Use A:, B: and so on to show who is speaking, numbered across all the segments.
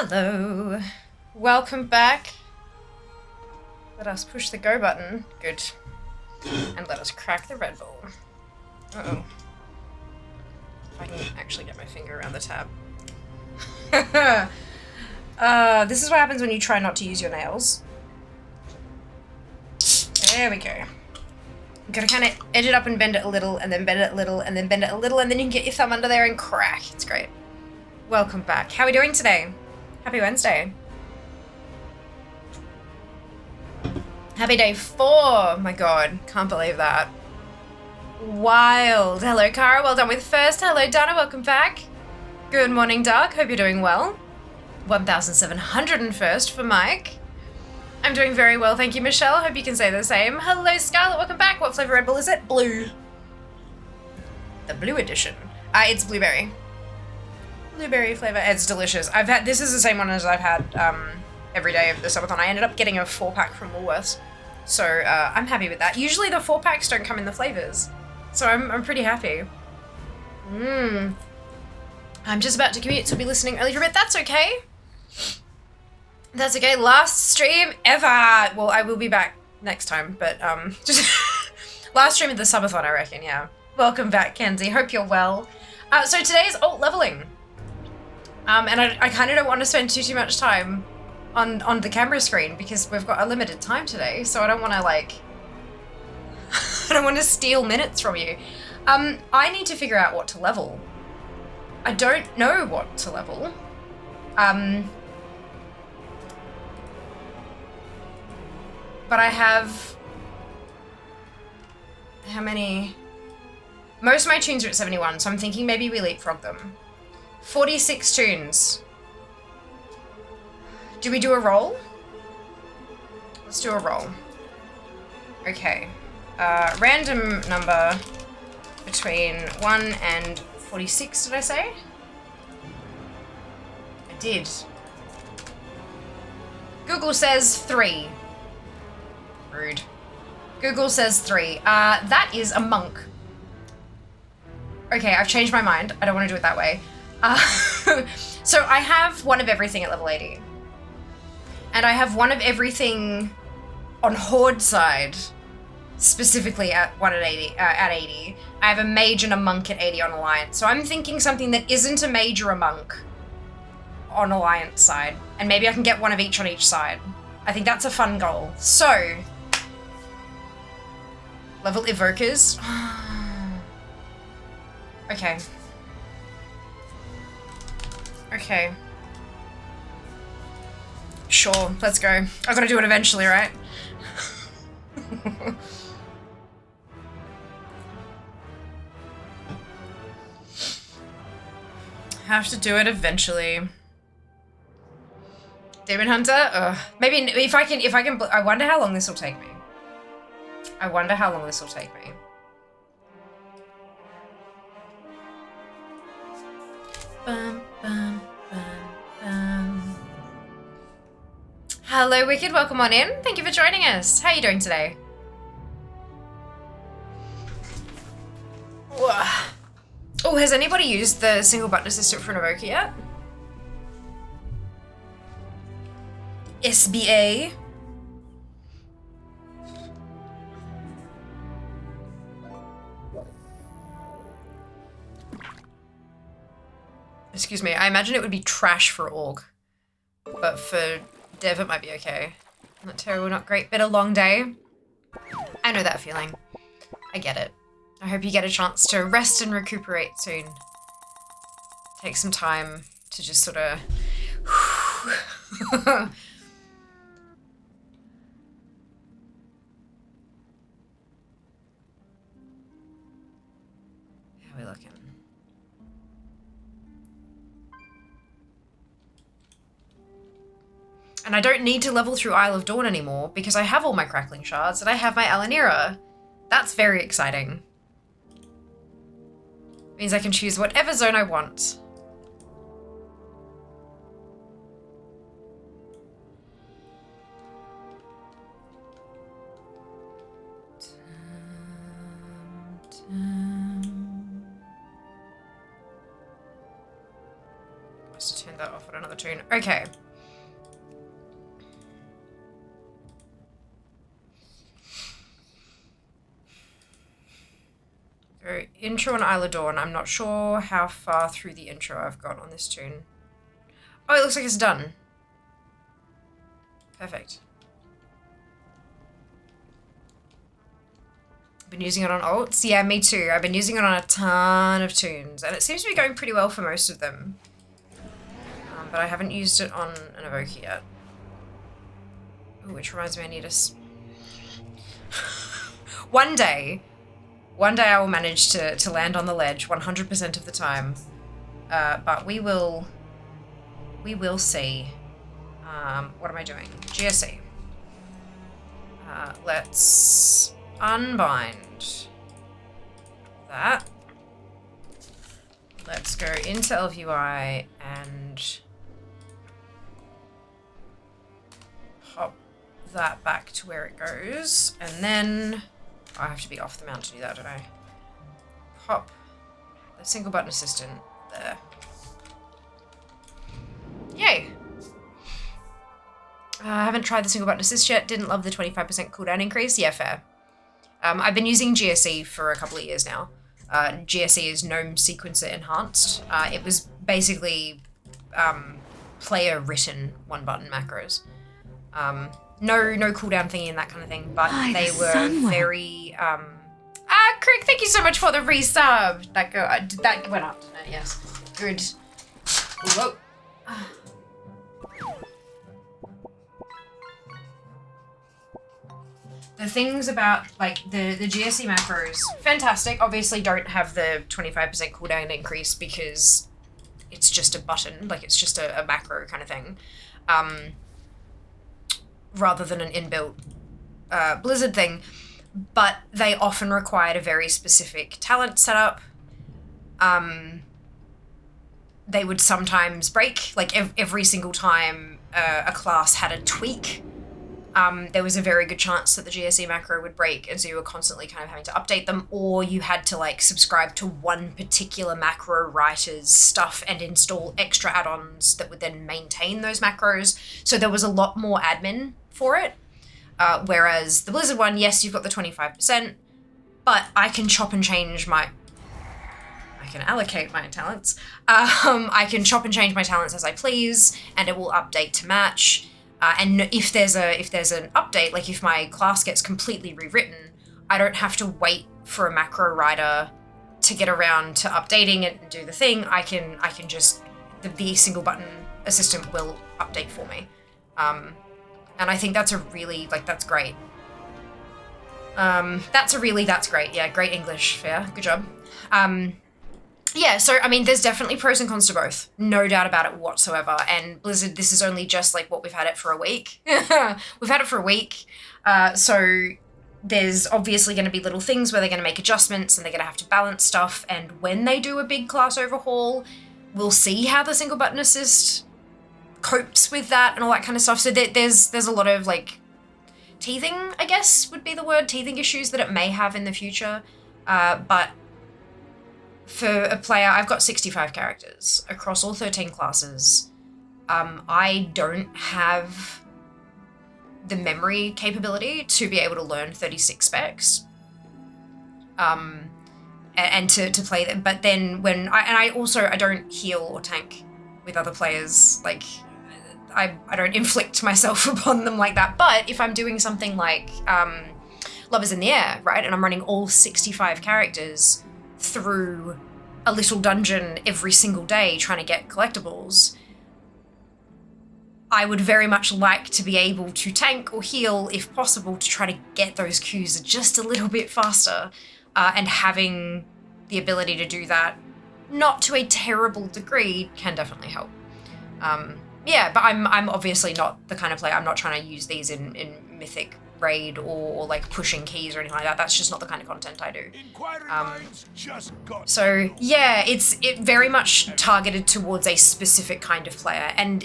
A: Hello. Welcome back. Let us push the go button. Good. And let us crack the Red Bull. Uh-oh. If I can actually get my finger around the tab. This is what happens when you try not to use your nails. There we go. You gotta kind of edge it up and bend it a little, and then bend it a little, and then bend it a little, and then you can get your thumb under there and crack. It's great. Welcome back. How are we doing today? Happy Wednesday. Happy day 4. My god, can't believe that. Wild. Hello, Cara. Well done with first. Hello, Donna. Welcome back. Good morning, Doug. Hope you're doing well. 1,701st for Mike. I'm doing very well, thank you, Michelle. Hope you can say the same. Hello, Scarlett. Welcome back. What flavor Red Bull is it? Blue. The blue edition. It's blueberry. Blueberry flavor. It's delicious. This is the same one as I've had every day of the subathon. I ended up getting a 4-pack from Woolworths. So I'm happy with that. Usually the 4-packs don't come in the flavors. So I'm pretty happy. I'm just about to commute, so I'll be listening early for a bit. That's okay. That's okay. Last stream ever. Well, I will be back next time, but just last stream of the subathon, I reckon, yeah. Welcome back, Kenzie. Hope you're well. So today is alt leveling. And I kind of don't want to spend too much time on the camera screen because we've got a limited time today, so I don't want to I don't want to steal minutes from you. I need to figure out what to level. I don't know what to level. But I have... How many? Most of my tunes are at 71, so I'm thinking maybe we leapfrog them. 46 tunes. Do we do a roll? Let's do a roll. Okay. Random number between 1 and 46, did I say? I did. Google says 3. Rude. Google says 3. That is a monk. Okay, I've changed my mind. I don't want to do it that way. So I have one of everything at level 80. And I have one of everything on Horde side, specifically at 80. I have a mage and a monk at 80 on Alliance. So I'm thinking something that isn't a mage or a monk on Alliance side. And maybe I can get one of each on each side. I think that's a fun goal. So, level evokers. Okay. Okay. Sure, let's go. I've got to do it eventually, right? Have to do it eventually. Demon Hunter? Ugh. Maybe if I can, I wonder how long this will take me. I wonder how long this will take me. Bum, bum, bum, bum. Hello, Wicked. Welcome on in. Thank you for joining us. How are you doing today? Oh, has anybody used the single button assistant for an evoker yet? SBA. Excuse me, I imagine it would be trash for Org. But for Dev it might be okay. Not terrible, not great, but a long day. I know that feeling. I get it. I hope you get a chance to rest and recuperate soon. Take some time to just sort of... How are we looking? And I don't need to level through Isle of Dawn anymore because I have all my crackling shards and I have my Alanira. That's very exciting. Means I can choose whatever zone I want. likes to turn that off at another tune. Okay. So, intro and Isla Dawn. I'm not sure how far through the intro I've got on this tune. Oh, it looks like it's done. Perfect. Been using it on alts? Yeah, me too. I've been using it on a ton of tunes, and it seems to be going pretty well for most of them. But I haven't used it on an Evoker yet. Ooh, which reminds me I need a... One day I will manage to land on the ledge 100% of the time. But we will see. What am I doing? GSE. Let's unbind that. Let's go into LVUI and pop that back to where it goes. And then I have to be off the mount to do that, don't I? Pop the single button assistant there. Yay! I haven't tried the single button assist yet. Didn't love the 25% cooldown increase. Yeah, fair. I've been using GSE for a couple of years now. GSE is Gnome Sequencer Enhanced. It was basically player-written one-button macros. No cooldown thingy and that kind of thing, but they were very... Crick, thank you so much for the resub! That went up, didn't it? Yes. Good. Whoa. The things about, like, the GSE macros, fantastic. Obviously don't have the 25% cooldown increase because it's just a button, like it's just a macro kind of thing. Rather than an inbuilt Blizzard thing. But they often required a very specific talent setup. They would sometimes break, like every single time a class had a tweak. There was a very good chance that the GSE macro would break, and so you were constantly kind of having to update them, or you had to like subscribe to one particular macro writer's stuff and install extra add-ons that would then maintain those macros. So there was a lot more admin for it. Whereas the Blizzard one, yes, you've got the 25%, but I can chop and change I can allocate my talents. I can chop and change my talents as I please, and it will update to match. And if there's an update, like if my class gets completely rewritten, I don't have to wait for a macro writer to get around to updating it and do the thing. I can just, the single button assistant will update for me. And I think that's a really, like, that's great. That's great. Yeah, great English. Yeah, good job. Yeah, so, I mean, there's definitely pros and cons to both. No doubt about it whatsoever. And Blizzard, this is only just, like, what we've had it for a week. We've had it for a week. So there's obviously going to be little things where they're going to make adjustments and they're going to have to balance stuff. And when they do a big class overhaul, we'll see how the single button assist copes with that and all that kind of stuff. So there's a lot of, like, teething, I guess would be the word, teething issues that it may have in the future. But for a player, I've got 65 characters across all 13 classes. I don't have the memory capability to be able to learn 36 specs. And to play them. But then when I don't heal or tank with other players. Like, I don't inflict myself upon them like that. But if I'm doing something like Love is in the Air, right, and I'm running all 65 characters through a little dungeon every single day trying to get collectibles, I would very much like to be able to tank or heal if possible to try to get those queues just a little bit faster, and having the ability to do that, not to a terrible degree, can definitely help. Yeah, but I'm obviously not the kind of player, I'm not trying to use these in Mythic Raid or like pushing keys or anything like that. That's just not the kind of content I do. So yeah, it very much targeted towards a specific kind of player, and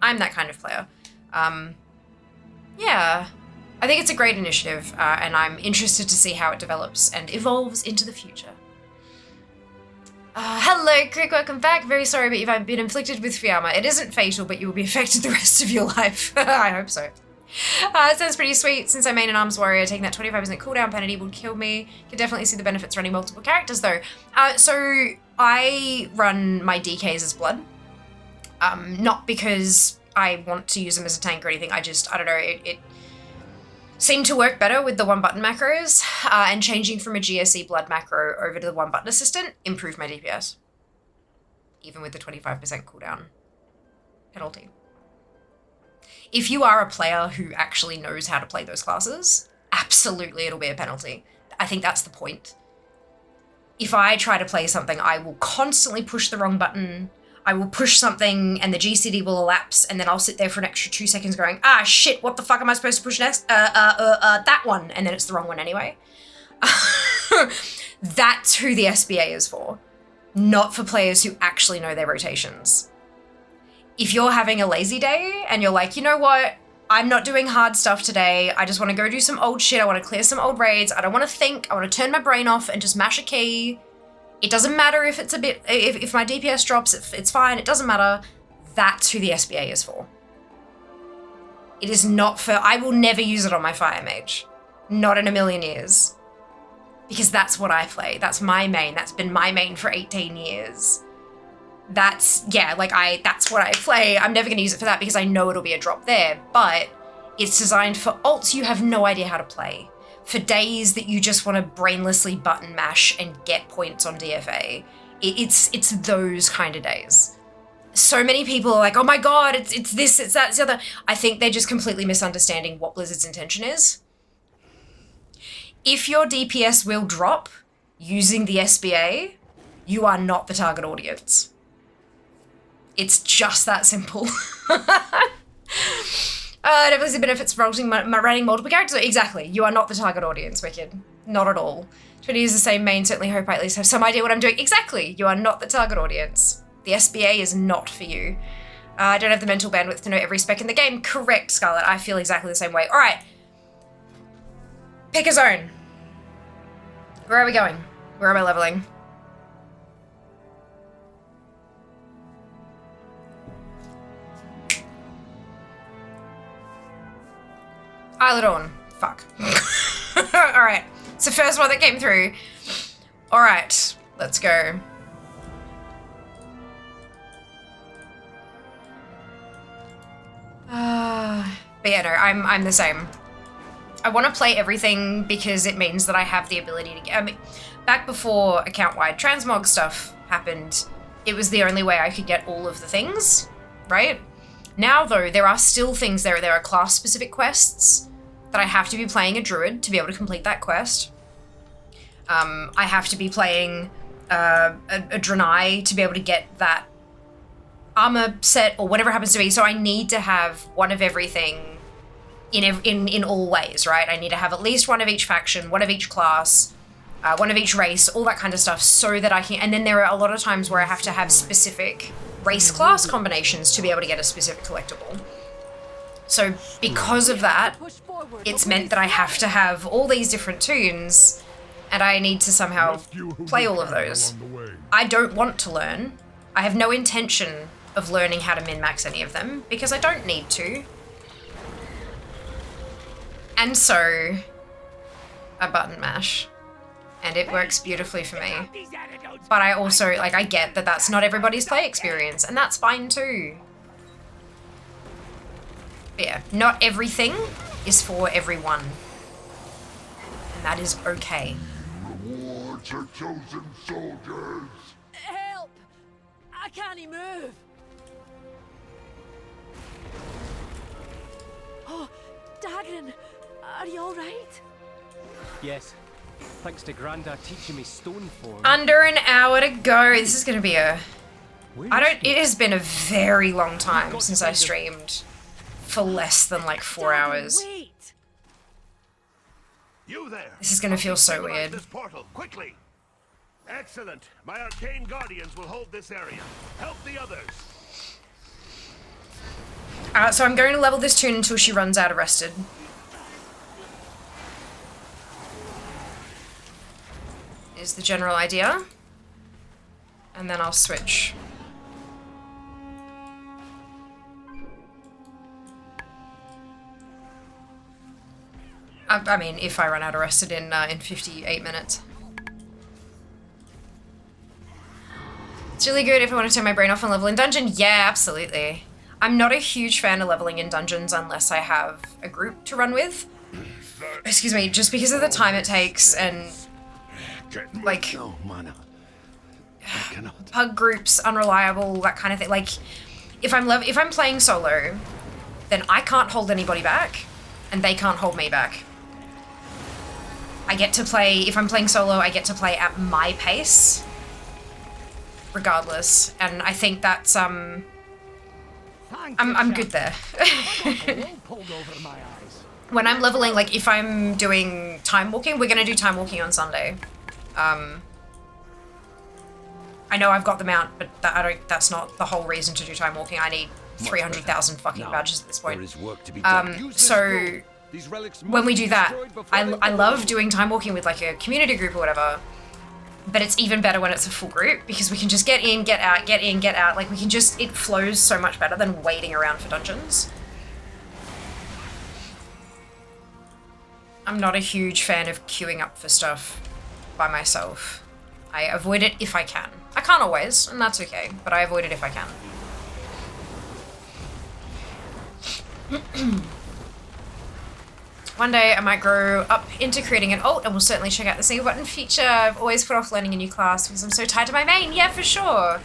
A: I'm that kind of player. Yeah, I think it's a great initiative, and I'm interested to see how it develops and evolves into the future. Hello, Crick, welcome back. Very sorry, but you've been inflicted with Fiamma. It isn't fatal, but you will be affected the rest of your life. I hope so. It sounds pretty sweet. Since I main an arms warrior, taking that 25% cooldown penalty would kill me. Can definitely see the benefits running multiple characters, though. So I run my DKs as blood. Not because I want to use them as a tank or anything. I don't know, it seemed to work better with the one button macros, and changing from a GSE blood macro over to the one button assistant improved my DPS. Even with the 25% cooldown penalty. If you are a player who actually knows how to play those classes, absolutely it'll be a penalty. I think that's the point. If I try to play something, I will constantly push the wrong button. I will push something and the GCD will elapse, and then I'll sit there for an extra 2 seconds going, ah, shit, what the fuck am I supposed to push next? That one. And then it's the wrong one anyway. That's who the SBA is for. Not for players who actually know their rotations. If you're having a lazy day and you're like, you know what? I'm not doing hard stuff today. I just want to go do some old shit. I want to clear some old raids. I don't want to think. I want to turn my brain off and just mash a key. It doesn't matter if it's a bit, if my DPS drops, it's fine, it doesn't matter. That's who the SBA is for. It is not for, I will never use it on my Fire Mage. Not in a million years. Because that's what I play. That's my main. That's been my main for 18 years. That's, yeah, like that's what I play. I'm never gonna use it for that because I know it'll be a drop there, but it's designed for ults you have no idea how to play. For days that you just want to brainlessly button mash and get points on DFA. It's those kind of days. So many people are like, oh my god, it's this, it's that, it's the other. I think they're just completely misunderstanding what Blizzard's intention is. If your DPS will drop using the SBA, you are not the target audience. It's just that simple. Definitely the benefits of running multiple characters. Exactly. You are not the target audience, Wicked. Not at all. 20 is the same main. Certainly hope I at least have some idea what I'm doing. Exactly. You are not the target audience. The SBA is not for you. I don't have the mental bandwidth to know every spec in the game. Correct, Scarlet. I feel exactly the same way. All right. Pick a zone. Where are we going? Where am I leveling? Isle of Dawn. Fuck. Alright. It's the first one that came through. Alright. Let's go. But yeah, no, I'm the same. I want to play everything because it means that I have the ability to get... I mean, back before account-wide transmog stuff happened, it was the only way I could get all of the things, right? Now, though, there are still things there. There are class-specific quests that I have to be playing a druid to be able to complete that quest. I have to be playing a Draenei to be able to get that armor set or whatever it happens to be. So I need to have one of everything in all ways, right? I need to have at least one of each faction, one of each class, one of each race, all that kind of stuff, so that I can... And then there are a lot of times where I have to have specific race class combinations to be able to get a specific collectible. So because of that, it's meant that I have to have all these different tunes, and I need to somehow play all of those. I don't want to learn. I have no intention of learning how to min-max any of them, because I don't need to. And so, I button mash. And it works beautifully for me. But I also, like, I get that that's not everybody's play experience, and that's fine too. But yeah, not everything is for everyone. And that is okay.
B: Reward your chosen soldiers.
C: Help! I can't move. Oh, Dagran, are you all right?
D: Yes. Thanks to Grandad teaching me stone form.
A: Under an hour to go. This is gonna be a... It has been a very long time since I streamed for less than like 4 hours.
C: Wait.
B: You there.
A: This is gonna feel so
B: Stabilize
A: weird.
B: This portal quickly. Excellent. My arcane guardians will hold this area. Help the others.
A: So I'm going to level this tune until she runs out of rested. Is the general idea. And then I'll switch. I mean, if I run out of rested in 58 minutes. It's really good if I want to turn my brain off and level in dungeon. Yeah, absolutely. I'm not a huge fan of leveling in dungeons unless I have a group to run with. Excuse me, just because of the time it takes and like
B: No, mana. I cannot.
A: pug groups, unreliable, that kind of thing. Like if I'm playing solo, then I can't hold anybody back and they can't hold me back. I get to play, if I'm playing solo, I get to play at my pace regardless, and I think that's I'm good there. When I'm leveling, like if I'm doing time walking, we're gonna do time walking on Sunday. I know I've got the mount, but that's not the whole reason to do time walking. I need 300,000 fucking badges at this point.
B: There is work to be done.
A: So when we do that, I love doing time walking with like a community group or whatever, but it's even better when it's a full group because we can just get in, get out, get in, get out. Like we can just, it flows so much better than waiting around for dungeons. I'm not a huge fan of queuing up for stuff by myself. I avoid it if I can. I can't always, and that's okay, but I avoid it if I can. One day I might grow up into creating an alt and will certainly check out the single button feature. I've always put off learning a new class because I'm so tied to my main. Yeah, for sure.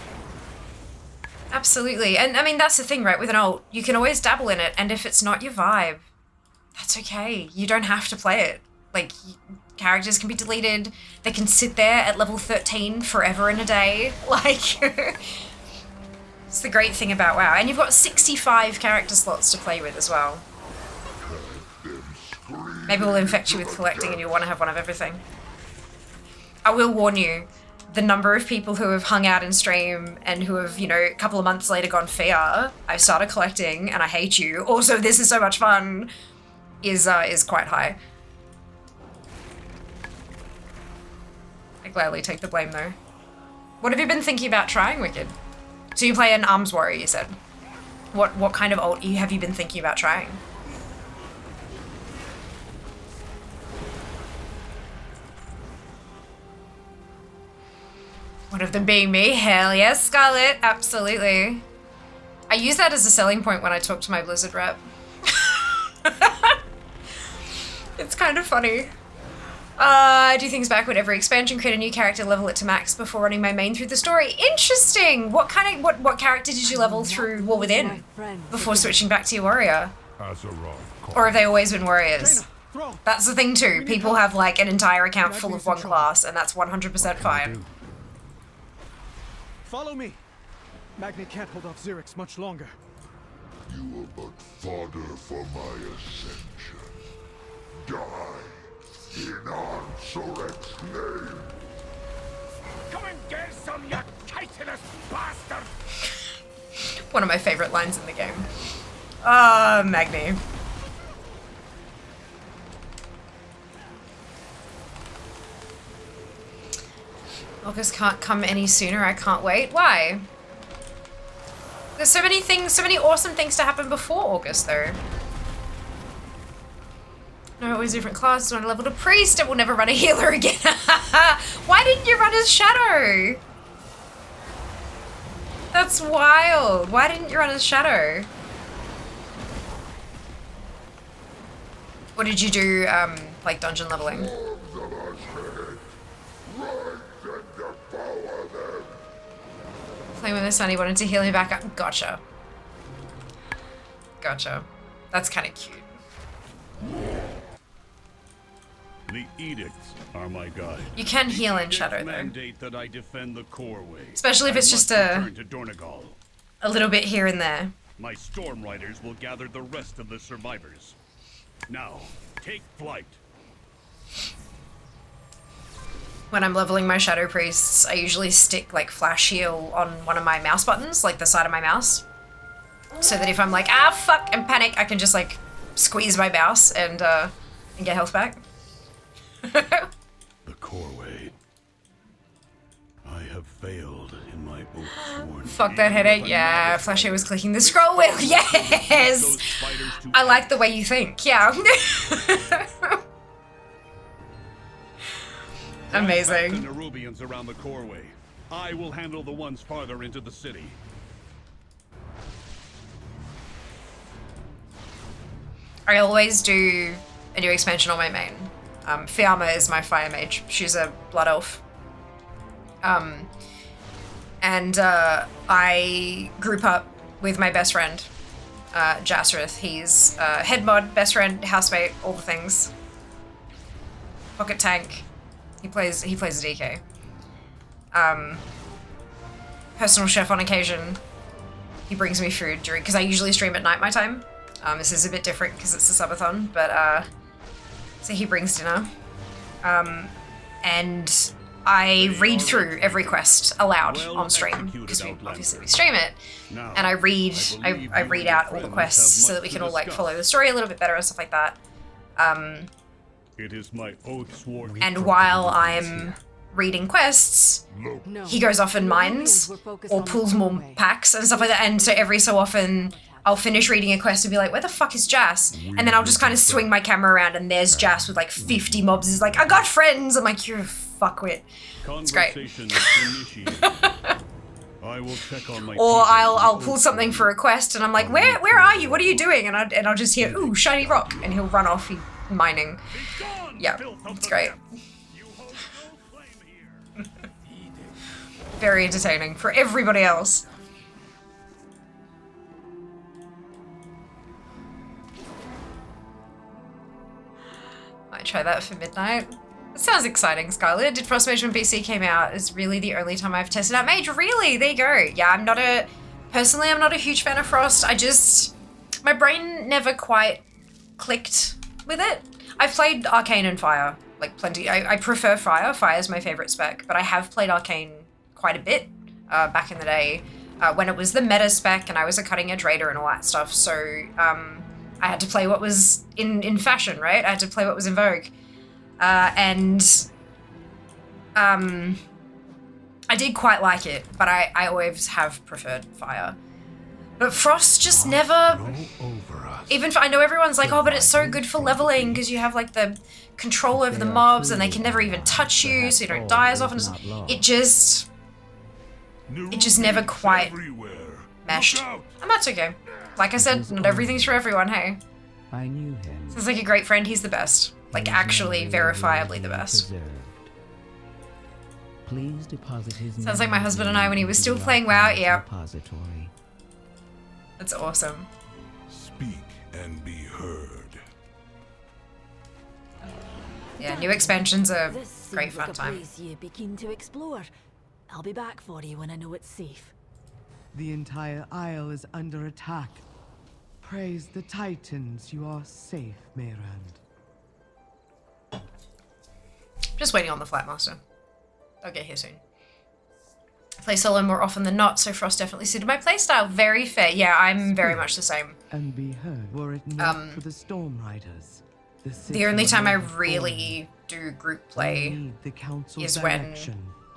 A: Absolutely. And I mean, that's the thing, right? With an alt, you can always dabble in it. And if it's not your vibe, that's okay. You don't have to play it. Like, characters can be deleted. They can sit there at level 13 forever and a day. Like, it's the great thing about WoW. And you've got 65 character slots to play with as well. Maybe we'll infect you with collecting and you'll want to have one of everything. I will warn you, the number of people who have hung out in stream and who have, you know, a couple of months later gone, Fia, I've started collecting and I hate you. Also, this is so much fun, is quite high. I gladly take the blame though. What have you been thinking about trying, Wicked? So you play an arms warrior, you said. What kind of ult have you been thinking about trying? One of them being me? Hell yes, Scarlet. Absolutely. I use that as a selling point when I talk to my Blizzard rep. It's kind of funny. Do things backward every expansion, create a new character, level it to max before running my main through the story. Interesting! What character did you level through War Within before switching back to your warrior? Or have they always been warriors? That's the thing too. People have like an entire account full of one class and that's 100% fine.
E: Follow me. Magni can't hold off Xerix much longer.
F: You are but fodder for my ascension. Die in Ansorek's name.
B: Come and get some, you chitinous bastard!
A: One of my favorite lines in the game. Ah, Magni. August can't come any sooner. I can't wait. Why? There's so many things, so many awesome things to happen before August, though. No, always different classes. When I leveled a priest, it will never run a healer again. Why didn't you run as Shadow? That's wild. Why didn't you run as Shadow? Or did you do, like, dungeon leveling? Playing with the sun, he wanted to heal me back up. Gotcha. Gotcha. That's kind of cute.
G: The edicts are my guide.
A: You can heal in Shadow, though.
G: Mandate that I defend the core way.
A: Especially if it's just a little bit here and there.
G: My storm riders will gather the rest of the survivors. Now, take flight.
A: When I'm leveling my Shadow Priests, I usually stick like flash heal on one of my mouse buttons, like the side of my mouse. So that if I'm like, ah, fuck, and panic, I can just like squeeze my mouse and get health back.
G: The core way. I have failed in
A: Fuck that headache. Yeah, Flashy was clicking the scroll wheel. Yes! I like the way you think. Yeah. Amazing.
G: The Nerubians around the coreway. I will handle the ones farther into the city.
A: I always do a new expansion on my main. Fiamma is my fire mage. She's a blood elf. And I group up with my best friend, Jasrith. He's head mod, best friend, housemate, all the things. Pocket tank. He plays a DK. Personal chef on occasion. He brings me food during, because I usually stream at night my time. This is a bit different because it's a subathon, but so he brings dinner. And I read through every quest aloud on stream because we stream it, and I read out all the quests so that we can all like follow the story a little bit better and stuff like that.
G: It is my oath sworn.
A: And while I'm reading quests, he goes off and mines or pulls more packs and stuff like that. And so every so often I'll finish reading a quest and be like, where the fuck is Jas? And then I'll just kind of swing my camera around and there's Jas with like 50 mobs. He's like, I got friends. I'm like, you're a fuckwit. It's great.
G: I will check on my
A: or I'll pull something for a quest and I'm like, where are you? What are you doing? And I'll just hear, ooh, shiny rock. And he'll run off, he's mining. Yeah, it's great. Very entertaining for everybody else. Might try that for midnight. That sounds exciting, Scarlet. Did Frostmage when BC came out? Is really the only time I've tested out Mage. Really? There you go. Yeah, personally, I'm not a huge fan of Frost. My brain never quite clicked with it. I've played Arcane and Fire, like plenty. I prefer Fire. Fire is my favorite spec, but I have played Arcane quite a bit back in the day when it was the meta spec and I was a cutting edge raider and all that stuff. So I had to play what was in fashion, right? I had to play what was in vogue. I did quite like it, but I always have preferred Fire. But Frost just never, even I know everyone's like, oh, but it's so good for leveling because you have like the control over the mobs and they can never even touch you, so you don't die as often. It just never quite meshed. And that's okay. Like I said, not everything's for everyone, hey?
H: I knew him.
A: Sounds like a great friend, he's the best. Like actually verifiably the best.
H: Please deposit his
A: Sounds like my husband and I when he was still playing WoW, yeah.
H: Repository.
A: That's awesome.
F: Speak and be heard.
A: Yeah, new expansions are
C: This
A: great
C: seems like
A: fun
C: a
A: time.
C: place you'd be keen to explore. I'll be back for you when I know it's safe.
I: The entire Isle is under attack. Praise the Titans, you are safe, Mayrand.
A: Just waiting on the Flightmaster. I'll get here soon. Play solo more often than not, so Frost definitely suited my playstyle. Very fair. Yeah, I'm very much the same.
I: And be heard were it not for the Storm Riders.
A: The only time I really do group play is when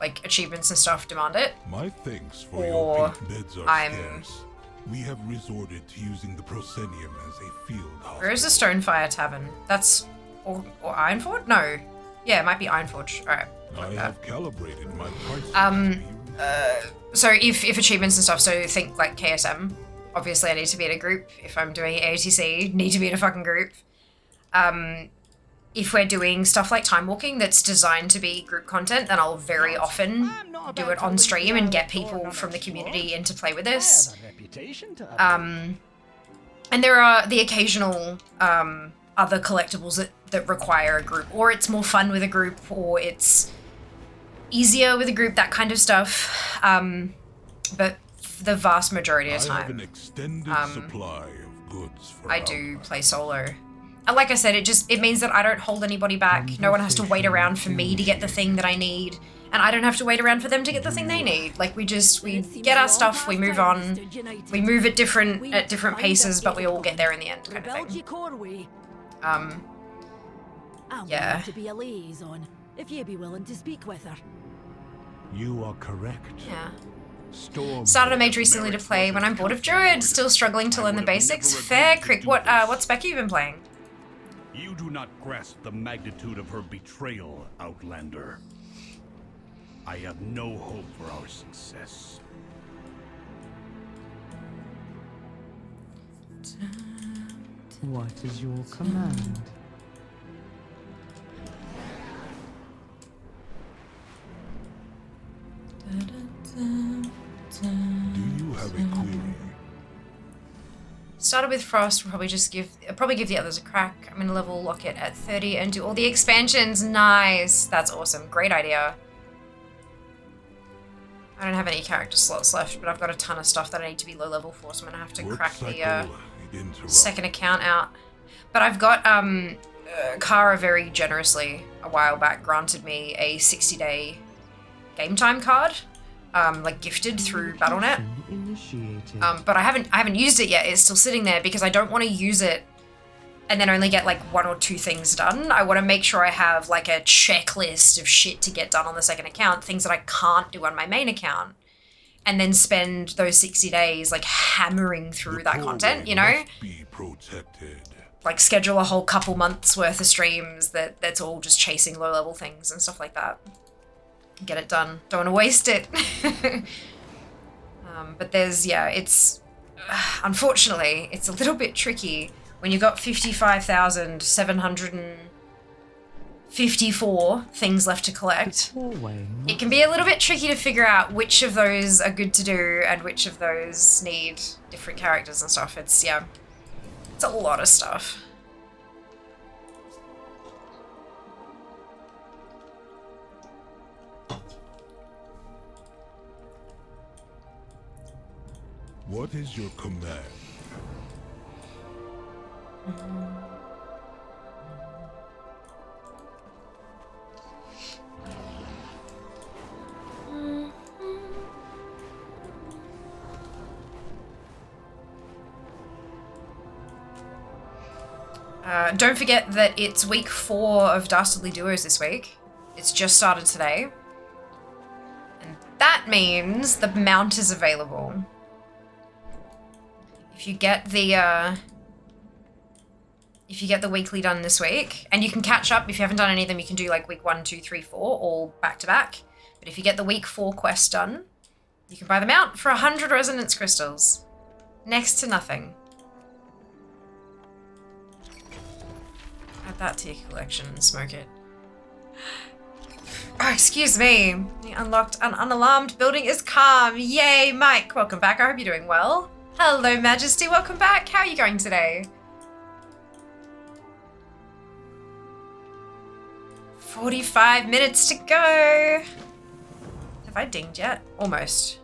A: like achievements and stuff demand it.
F: My thanks for
A: Or
F: your pink beds are
A: I'm-
F: scarce. We have resorted to using the proscenium as a field hospital.
A: Where is the Stonefire Tavern? That's or Ironforge? No. Yeah, it might be Ironforge. Alright.
F: I have calibrated my prices.
A: So if achievements and stuff, so think like KSM. Obviously I need to be in a group. If I'm doing AOTC, need to be in a fucking group. If we're doing stuff like time walking that's designed to be group content, then I'll very often do it on stream and get people from the community in to play with this. And there are the occasional other collectibles that require a group, or it's more fun with a group, or it's easier with a group, that kind of stuff. But the vast majority of
F: I have an
A: time,
F: extended supply of goods for
A: I
F: our
A: do play solo. And like I said, it means that I don't hold anybody back. No one has to wait around for me to get the thing that I need, and I don't have to wait around for them to get the thing they need. Like we get our stuff, we move on, we move at different paces, but we all get there in the end, kind of thing.
C: I'm
A: Yeah.
C: willing to be a liaison, if you be willing to speak with her.
H: You are correct.
A: Yeah. Started a mage recently to play when I'm bored of Druid. Still struggling to learn the basics. Fair, Crick. What spec have you been playing?
G: You do not grasp the magnitude of her betrayal, Outlander. I have no hope for our success.
I: What is your command?
F: Do you have a query?
A: Started with Frost, will probably give the others a crack. I'm gonna level Locket at 30 and do all the expansions. Nice. That's awesome. Great idea. I don't have any character slots left, but I've got a ton of stuff that I need to be low level for, so I'm gonna have to crack the second account out. But I've got Kara very generously a while back granted me a 60-day game time card, like gifted through Battle.net. But I haven't used it yet. It's still sitting there because I don't want to use it and then only get like 1 or 2 things done. I want to make sure I have like a checklist of shit to get done on the second account, things that I can't do on my main account, and then spend those 60 days like hammering through that content, you know?
F: Be protected.
A: Like schedule a whole couple months worth of streams that's all just chasing low level things and stuff like that. Get it done. Don't want to waste it. But there's, yeah, it's, unfortunately, it's a little bit tricky when you've got 55,754 things left to collect. It can be a little bit tricky to figure out which of those are good to do and which of those need different characters and stuff. It's, yeah, it's a lot of stuff.
F: What is your command?
A: Don't forget that it's week 4 of Dastardly Duos this week. It's just started today. And that means the mount is available. If you get the weekly done this week, and you can catch up if you haven't done any of them, you can do like week 1, 2, 3, 4, all back to back. But if you get the week 4 quest done, you can buy the mount for 100 resonance crystals. Next to nothing. Add that to your collection and smoke it. Oh, excuse me. The unlocked and unalarmed building is calm. Yay, Mike. Welcome back. I hope you're doing well. Hello, Majesty. Welcome back. How are you going today? 45 minutes to go. Have I dinged yet? Almost.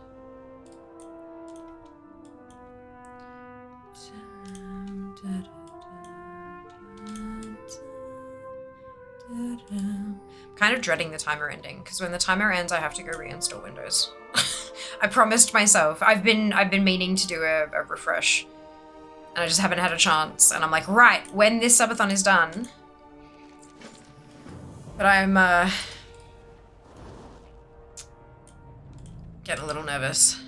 A: I'm kind of dreading the timer ending, because when the timer ends, I have to go reinstall Windows. I promised myself. I've been meaning to do a refresh, and I just haven't had a chance. And I'm like, right, when this subathon is done. But I'm getting a little nervous.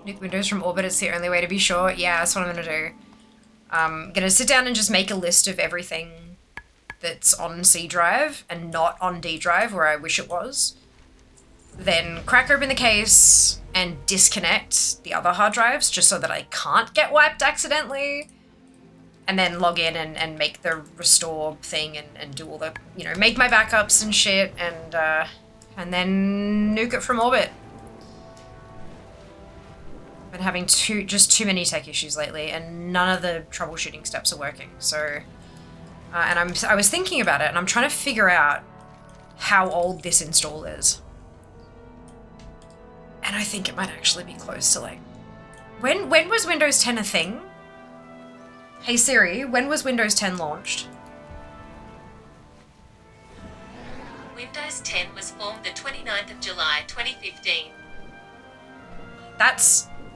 A: Nuke Windows from orbit, it's the only way to be sure. Yeah, that's what I'm gonna do. I'm gonna sit down and just make a list of everything that's on C drive and not on D drive where I wish it was. Then crack open the case and disconnect the other hard drives just so that I can't get wiped accidentally. And then log in and make the restore thing and do all the, you know, make my backups and shit and then nuke it from orbit. Been having just too many tech issues lately, and none of the troubleshooting steps are working. So, and I was thinking about it, and I'm trying to figure out how old this install is. And I think it might actually be close to like, when was Windows 10 a thing? Hey Siri, when was Windows 10 launched?
J: Windows 10 was formed the 29th of July 2015.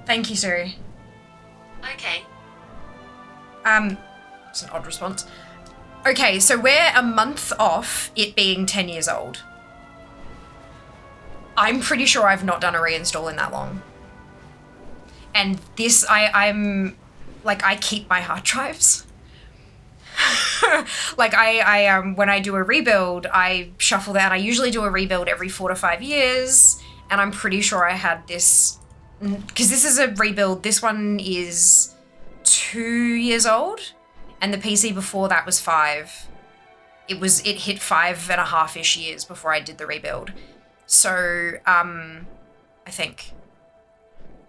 A: Thank you, Siri.
J: Okay.
A: It's an odd response. Okay, so we're a month off it being 10 years old. I'm pretty sure I've not done a reinstall in that long. And this, I'm like, I keep my hard drives. Like when I do a rebuild, I shuffle that. I usually do a rebuild every 4 to 5 years. And I'm pretty sure I had this, because this is a rebuild. This one is 2 years old, and the PC before that was 5. It hit 5.5-ish years before I did the rebuild. So, I think.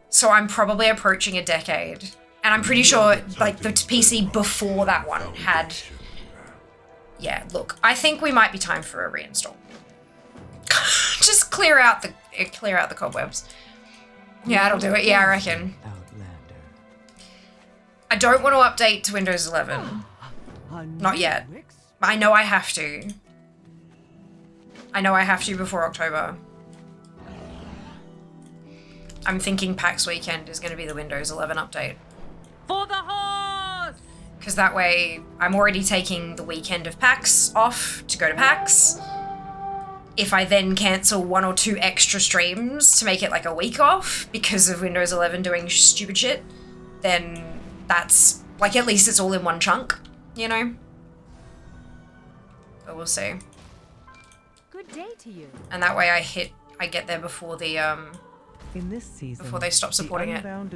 A: So I'm probably approaching a decade, and I'm pretty sure like the PC before that one had. Yeah, look, I think we might be time for a reinstall. Just clear out the cobwebs. Yeah, that'll do it. Yeah, I reckon. I don't want to update to Windows 11. Not yet. But I know I have to. I know I have to before October. I'm thinking PAX weekend is going to be the Windows 11 update.
C: For the horse!
A: Because that way I'm already taking the weekend of PAX off to go to PAX. If I then cancel 1 or 2 extra streams to make it like a week off because of Windows 11 doing stupid shit, then that's, like, at least it's all in one chunk, you know? But we'll see.
C: Good day to you.
A: And that way I get there before the,
I: In this season,
A: before they stop supporting it.
I: Hello,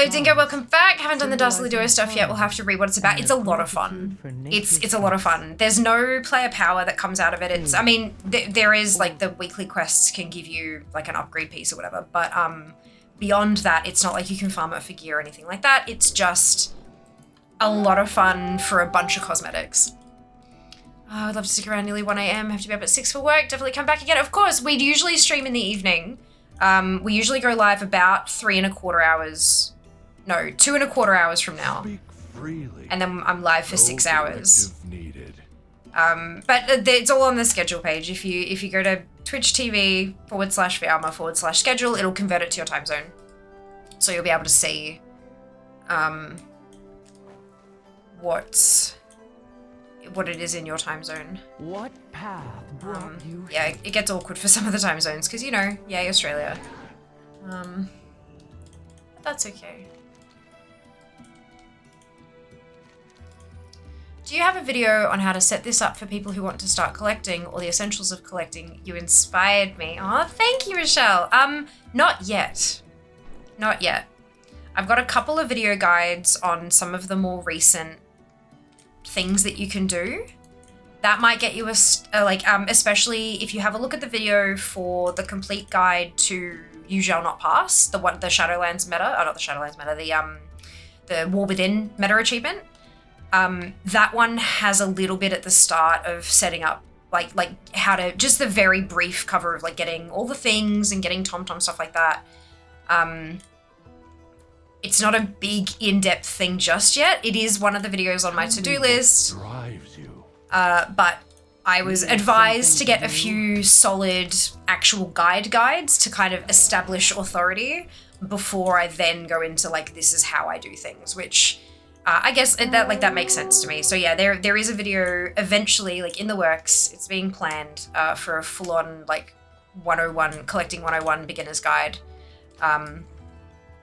A: Dingo, welcome back. Haven't done the Dustly Duo stuff yet. We'll have to read what it's about. It's a lot of fun. It's a lot of fun. There's no player power that comes out of it. It's, I mean, there is, like, the weekly quests can give you, like, an upgrade piece or whatever, but, beyond that, it's not like you can farm it for gear or anything like that. It's just a lot of fun for a bunch of cosmetics. Oh, I'd love to stick around nearly 1 a.m. Have to be up at 6 for work. Definitely come back again. Of course, we'd usually stream in the evening. We usually go live about 3.25 hours. No, 2.25 hours from now. And then I'm live for 6 hours. But it's all on the schedule page. If you go to Twitch TV /Vialma/schedule, it'll convert it to your time zone. So you'll be able to see what it is in your time zone.
I: What path brought you?
A: Yeah, it gets awkward for some of the time zones because, you know, yay, Australia. But that's okay. Do you have a video on how to set this up for people who want to start collecting or the essentials of collecting? You inspired me. Oh, thank you, Michelle. Not yet. Not yet. I've got a couple of video guides on some of the more recent things that you can do. That might get you especially if you have a look at the video for the complete guide to You Shall Not Pass, the Shadowlands meta, not the Shadowlands meta, the War Within meta achievement. That one has a little bit at the start of setting up like how to, just the very brief cover of like getting all the things and getting TomTom, stuff like that. It's not a big in-depth thing just yet. It is one of the videos on my to-do list. But I was advised to get a few solid actual guides to kind of establish authority before I then go into like, this is how I do things, which I guess that makes sense to me. So yeah, there is a video eventually like in the works. It's being planned for a full-on like 101 collecting 101 beginner's guide.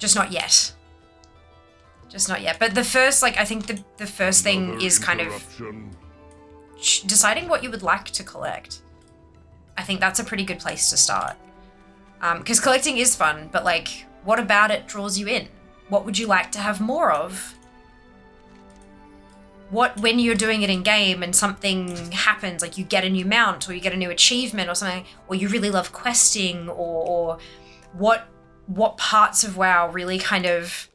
A: Just not yet. But the first, like, I think the first thing is kind of deciding what you would like to collect. I think that's a pretty good place to start. Because collecting is fun, but like, what about it draws you in? What would you like to have more of? When you're doing it in game and something happens, like you get a new mount or you get a new achievement or something, or you really love questing, or what parts of WoW really kind of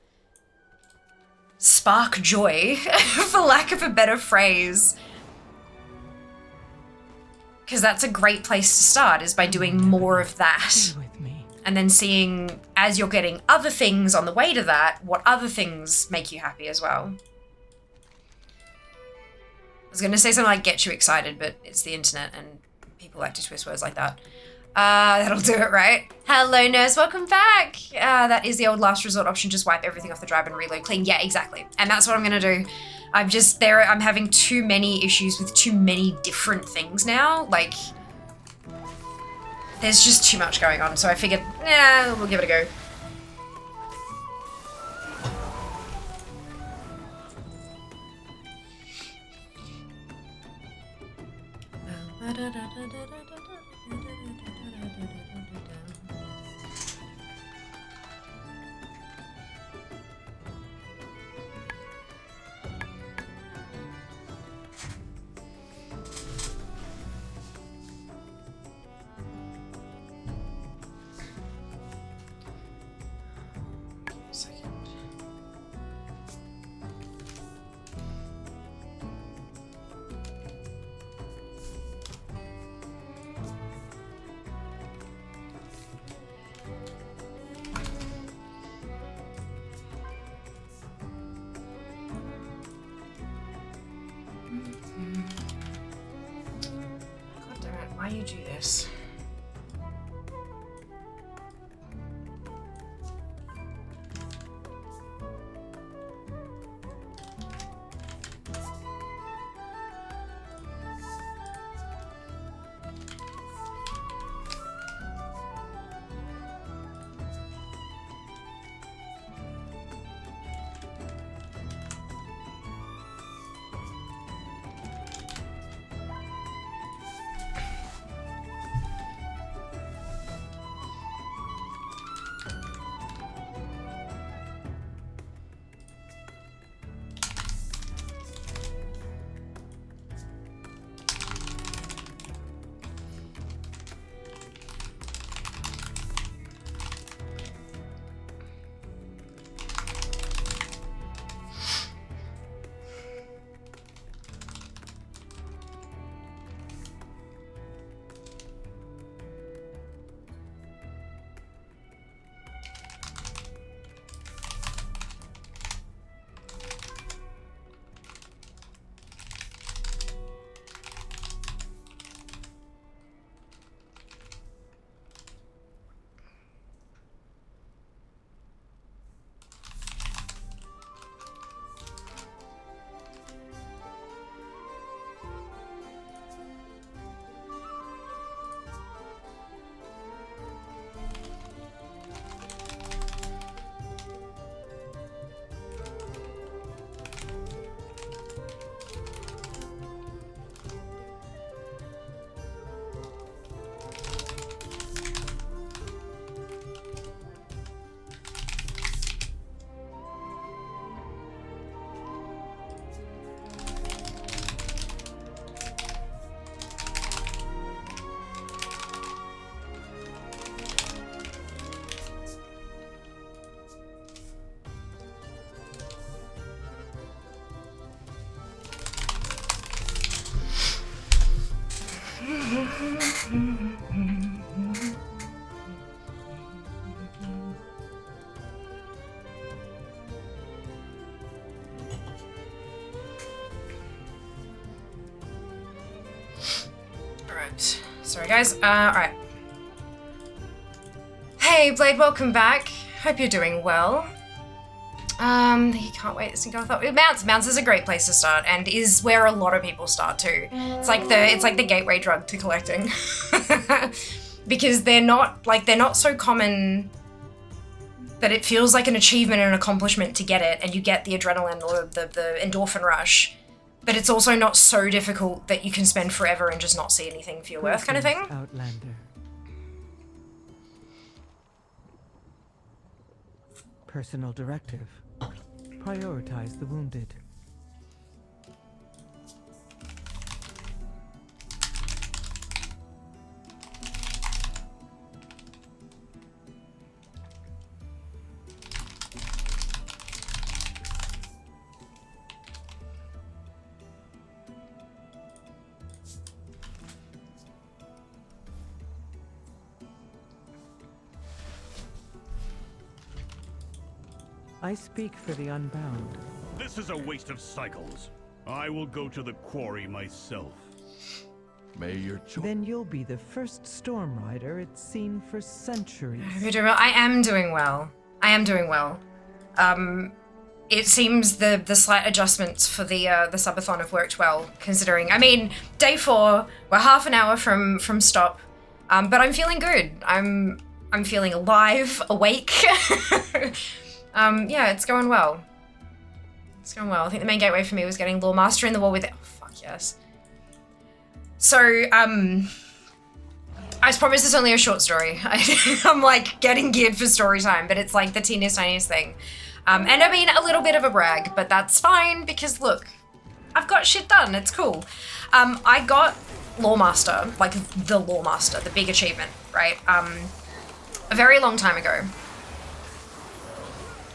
A: spark joy, for lack of a better phrase. Because that's a great place to start, is by doing more of that. And then seeing, as you're getting other things on the way to that, what other things make you happy as well. I was going to say something like get you excited, but it's the internet and people like to twist words like that. That'll do it, right? Hello, nurse, welcome back. That is the old last resort option, just wipe everything off the drive and reload clean. Yeah, exactly. And that's what I'm going to do. I'm having too many issues with too many different things now. Like, there's just too much going on. So I figured, we'll give it a go. Why you do this? Alright. Sorry, guys. Alright. Hey, Blade, welcome back. Hope you're doing well. You can't wait to sync up with Mounts is a great place to start and is where a lot of people start too. It's like the gateway drug to collecting. Because they're not so common that it feels like an achievement and an accomplishment to get it, and you get the adrenaline or the endorphin rush. But it's also not so difficult that you can spend forever and just not see anything for your worth, kind of thing.
I: Outlander. Personal directive. Prioritize the wounded.
K: I speak for the unbound.
G: This is a waste of cycles. I will go to the quarry myself.
L: May your choice.
K: Then you'll be the first storm rider it's seen for centuries.
A: You're doing well. I am doing well. I am doing well. It seems the slight adjustments for the subathon have worked well, considering. I mean, day 4, we're half an hour from stop, but I'm feeling good. I'm feeling alive, awake. Yeah, it's going well. It's going well. I think the main gateway for me was getting Lore Master in the war with it. Oh, fuck yes. So, I was promised it's only a short story. I'm like getting geared for story time, but it's like the teeniest, tiniest thing. And I mean, a little bit of a brag, but that's fine because look, I've got shit done. It's cool. I got Lore Master, like the Lore Master, the big achievement, right? A very long time ago.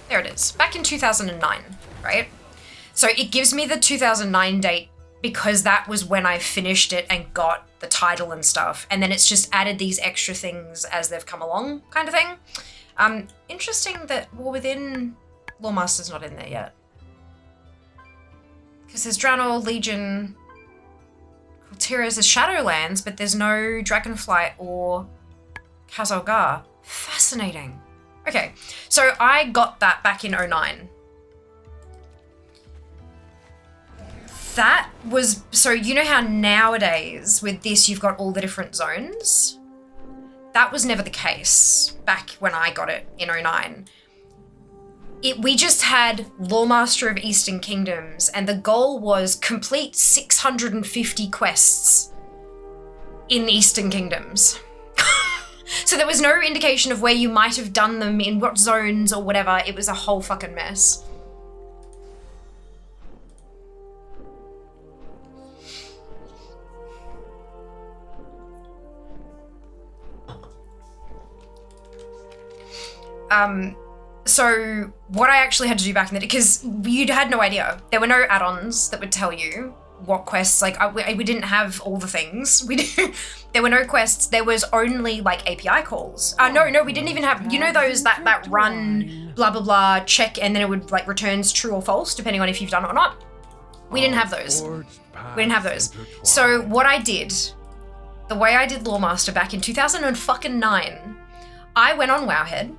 A: There it is. Back in 2009, right? So it gives me the 2009 date because that was when I finished it and got the title and stuff. And then it's just added these extra things as they've come along kind of thing. Interesting that War Within Lore Master's not in there yet. Because there's Draenor, Legion, Kultiras, there's Shadowlands, but there's no Dragonflight or Khazalgar. Fascinating. Okay, so I got that back in 09. That was, so you know how nowadays with this you've got all the different zones? That was never the case back when I got it in 09. We just had Lore Master of Eastern Kingdoms and the goal was complete 650 quests in Eastern Kingdoms. So there was no indication of where you might have done them, in what zones or whatever. It was a whole fucking mess. So what I actually had to do back in the day, because you had no idea. There were no add-ons that would tell you what quests, like we didn't have all the things. There were no quests. There was only like API calls. No, we didn't even have, you know those that run blah blah blah check and then it would like returns true or false depending on if you've done it or not. We didn't have those. We didn't have those. So what I did, the way I did Lore Master back in 2009, I went on Wowhead and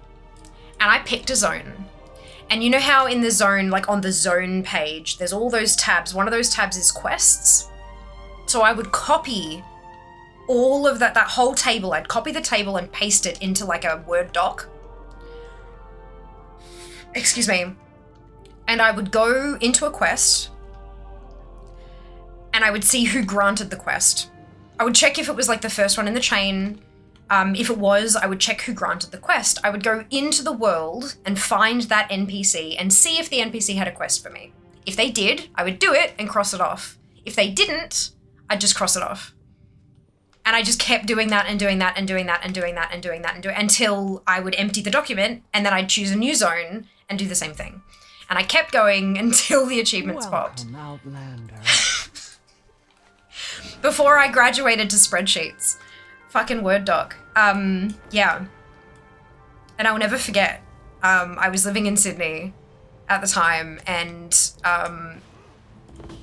A: I picked a zone. And you know how in the zone, like on the zone page, there's all those tabs. One of those tabs is quests. So I would copy all of that whole table. I'd copy the table and paste it into like a Word doc. Excuse me. And I would go into a quest and I would see who granted the quest. I would check if it was like the first one in the chain. If it was, I would check who granted the quest. I would go into the world and find that NPC and see if the NPC had a quest for me. If they did, I would do it and cross it off. If they didn't, I'd just cross it off. And I just kept doing that and doing that and doing that and doing that and doing that and doing until I would empty the document and then I'd choose a new zone and do the same thing. And I kept going until the achievements popped.
K: Outlander.
A: Before I graduated to spreadsheets. Fucking Word doc. Yeah. And I'll never forget, I was living in Sydney at the time and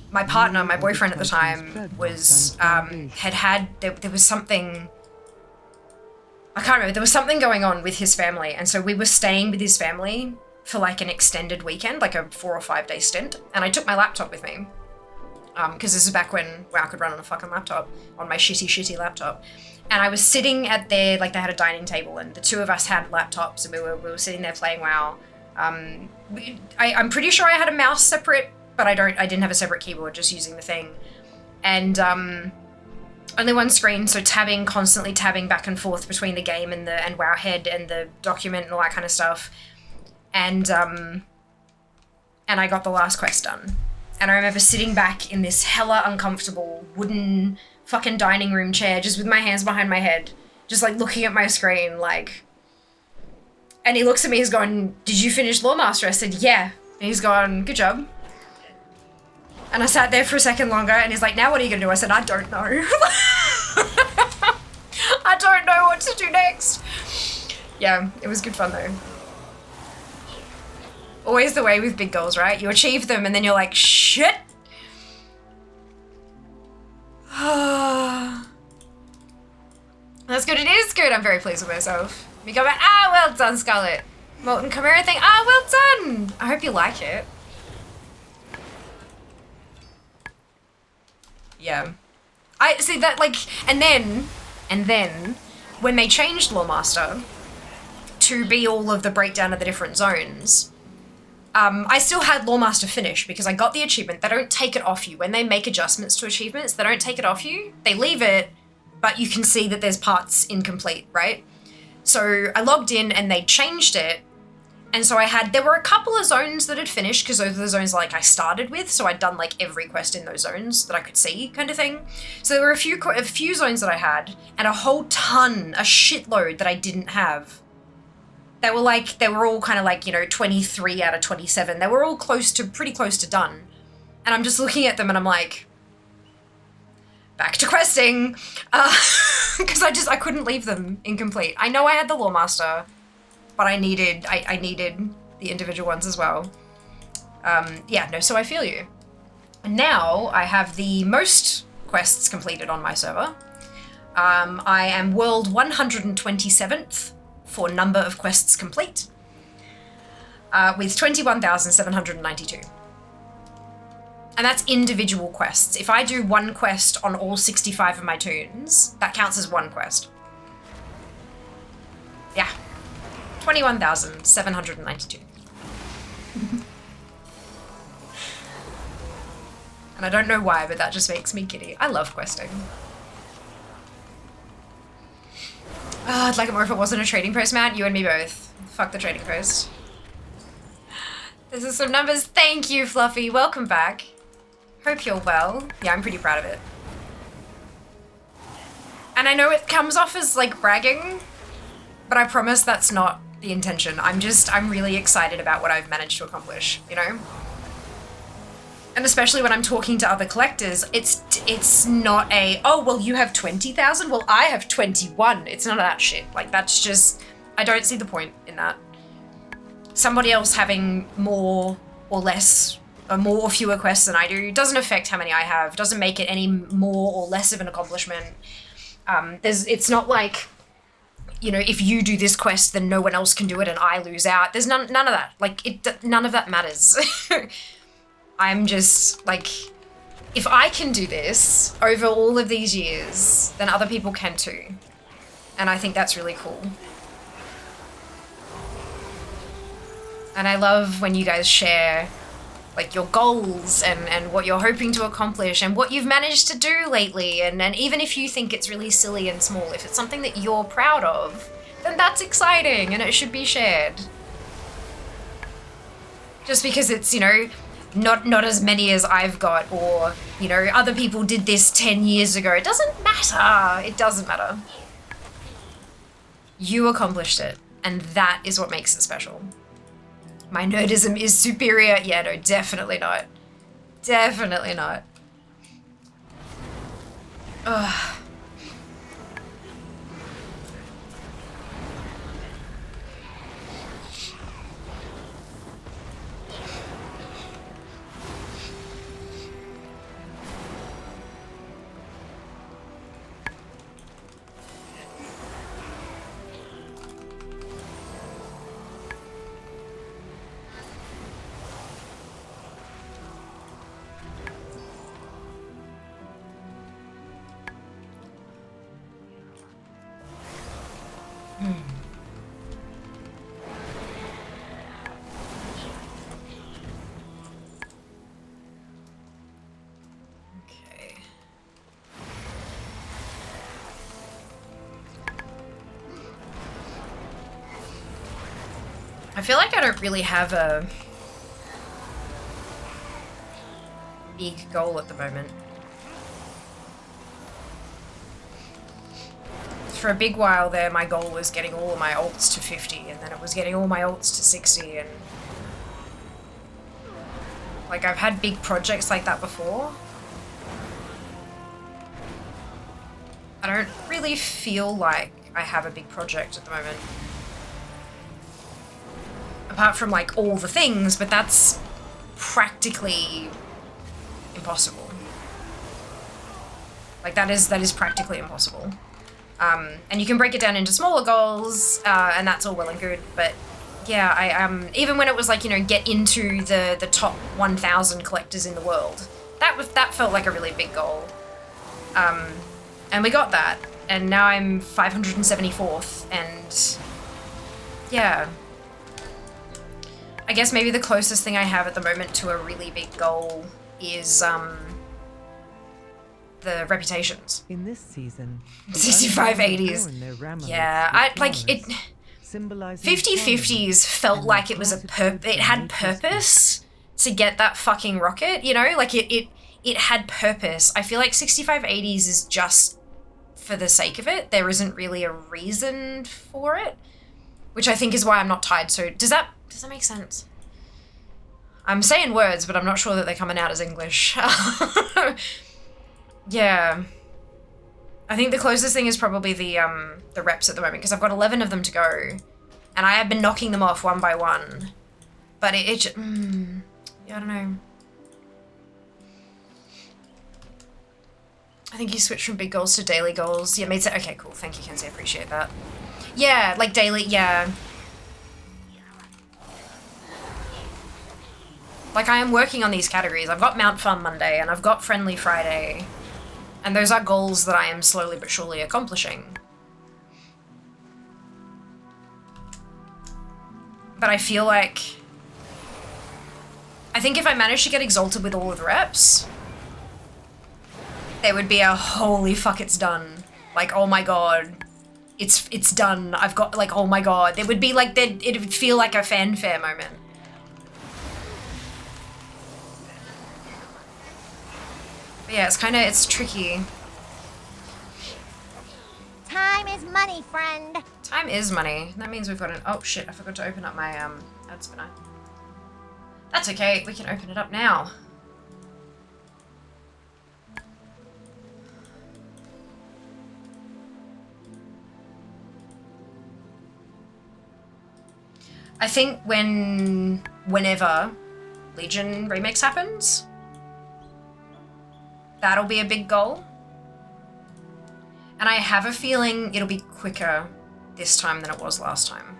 A: my partner, my boyfriend at the time was, there was something, I can't remember, there was something going on with his family and so we were staying with his family for like an extended weekend, like a 4 or 5 day stint, and I took my laptop with me. Because this is back when WoW could run on a fucking laptop, on my shitty laptop. And I was sitting at their, like they had a dining table and the two of us had laptops and we were sitting there playing WoW. I'm pretty sure I had a mouse separate, but I didn't have a separate keyboard, just using the thing. And only one screen, so constantly tabbing back and forth between the game and Wowhead and the document and all that kind of stuff. And I got the last quest done. And I remember sitting back in this hella uncomfortable wooden fucking dining room chair, just with my hands behind my head, just like looking at my screen, like. And he looks at me, he's going, "Did you finish Lore Master?" I said, "Yeah." And he's gone, "Good job." And I sat there for a second longer and he's like, "Now what are you gonna do?" I said, "I don't know." I don't know what to do next. Yeah, it was good fun though. Always the way with big goals, right? You achieve them and then you're like, shit. That's good, it is good. I'm very pleased with myself. We go back, well done, Scarlet. Molten Chimera thing, well done. I hope you like it. Yeah. I see that, like, and then when they changed Lawmaster to be all of the breakdown of the different zones, I still had Lawmaster finish because I got the achievement. They don't take it off you. When they make adjustments to achievements, they don't take it off you. They leave it, but you can see that there's parts incomplete, right? So I logged in and they changed it. And so there were a couple of zones that had finished because those are the zones like I started with. So I'd done like every quest in those zones that I could see kind of thing. So there were a few zones that I had and a shitload that I didn't have. They were all kind of like, 23 out of 27. They were all pretty close to done. And I'm just looking at them and I'm like, back to questing. Because I couldn't leave them incomplete. I know I had the Lawmaster, but I needed the individual ones as well. So I feel you. And now I have the most quests completed on my server. I am world 127th for number of quests complete, with 21,792. And that's individual quests. If I do one quest on all 65 of my toons, that counts as one quest. Yeah. 21,792. And I don't know why, but that just makes me giddy. I love questing. I'd like it more if it wasn't a trading post, Matt. You and me both. Fuck the trading post. This is some numbers. Thank you, Fluffy. Welcome back. Hope you're well. Yeah, I'm pretty proud of it. And I know it comes off as like bragging, but I promise that's not the intention. I'm really excited about what I've managed to accomplish, And especially when I'm talking to other collectors, it's not oh, well, you have 20,000? Well, I have 21. It's none of that shit. Like, that's just, I don't see the point in that. Somebody else having more or less, or more or fewer quests than I do doesn't affect how many I have, doesn't make it any more or less of an accomplishment. It's not like, if you do this quest, then no one else can do it and I lose out. There's none of that. Like, none of that matters. I'm just, like, if I can do this over all of these years, then other people can too. And I think that's really cool. And I love when you guys share, like, your goals and what you're hoping to accomplish and what you've managed to do lately. And even if you think it's really silly and small, if it's something that you're proud of, then that's exciting and it should be shared. Just because it's, not as many as I've got, or, other people did this 10 years ago. It doesn't matter. It doesn't matter. You accomplished it, and that is what makes it special. My nerdism is superior. Yeah, no, definitely not. Definitely not. Ugh. I feel like I don't really have a big goal at the moment. For a big while there, my goal was getting all of my alts to 50, and then it was getting all my alts to 60, and like, I've had big projects like that before. I don't really feel like I have a big project at the moment. apart from like all the things, but that's practically impossible. Like that is practically impossible. And you can break it down into smaller goals, and that's all well and good, but yeah, I even when it was like, you know, get into the top 1,000 collectors in the world, that felt like a really big goal. And we got that, and now I'm 574th, and yeah. I guess maybe the closest thing I have at the moment to a really big goal is the reputations.
K: In this season,
A: 6580s. Yeah, I like it. 50/50s felt like it was it had purpose to get that fucking rocket, you know? Like it had purpose. I feel like 6580s is just for the sake of it. There isn't really a reason for it, which I think is why I'm not tied. So does that make sense? I'm saying words, but I'm not sure that they're coming out as English. Yeah. I think the closest thing is probably the reps at the moment, because I've got 11 of them to go, and I have been knocking them off one by one. But yeah, I don't know. I think you switched from big goals to daily goals. Yeah, made sense. Okay, cool. Thank you, Kenzie. I appreciate that. Yeah, like daily, yeah. Like I am working on these categories. I've got Mount Farm Monday and I've got Friendly Friday. And those are goals that I am slowly but surely accomplishing. But I feel like... I think if I managed to get Exalted with all of the reps, there would be a holy fuck, it's done. Like, oh my god. It's done. I've got, like, oh my god. It would be like, it would feel like a fanfare moment. But yeah, it's tricky.
M: Time is money, friend.
A: Time is money. That means we've got an... Oh shit, I forgot to open up my ad spinner. That's okay, we can open it up now. I think whenever Legion Remix happens, that'll be a big goal. And I have a feeling it'll be quicker this time than it was last time.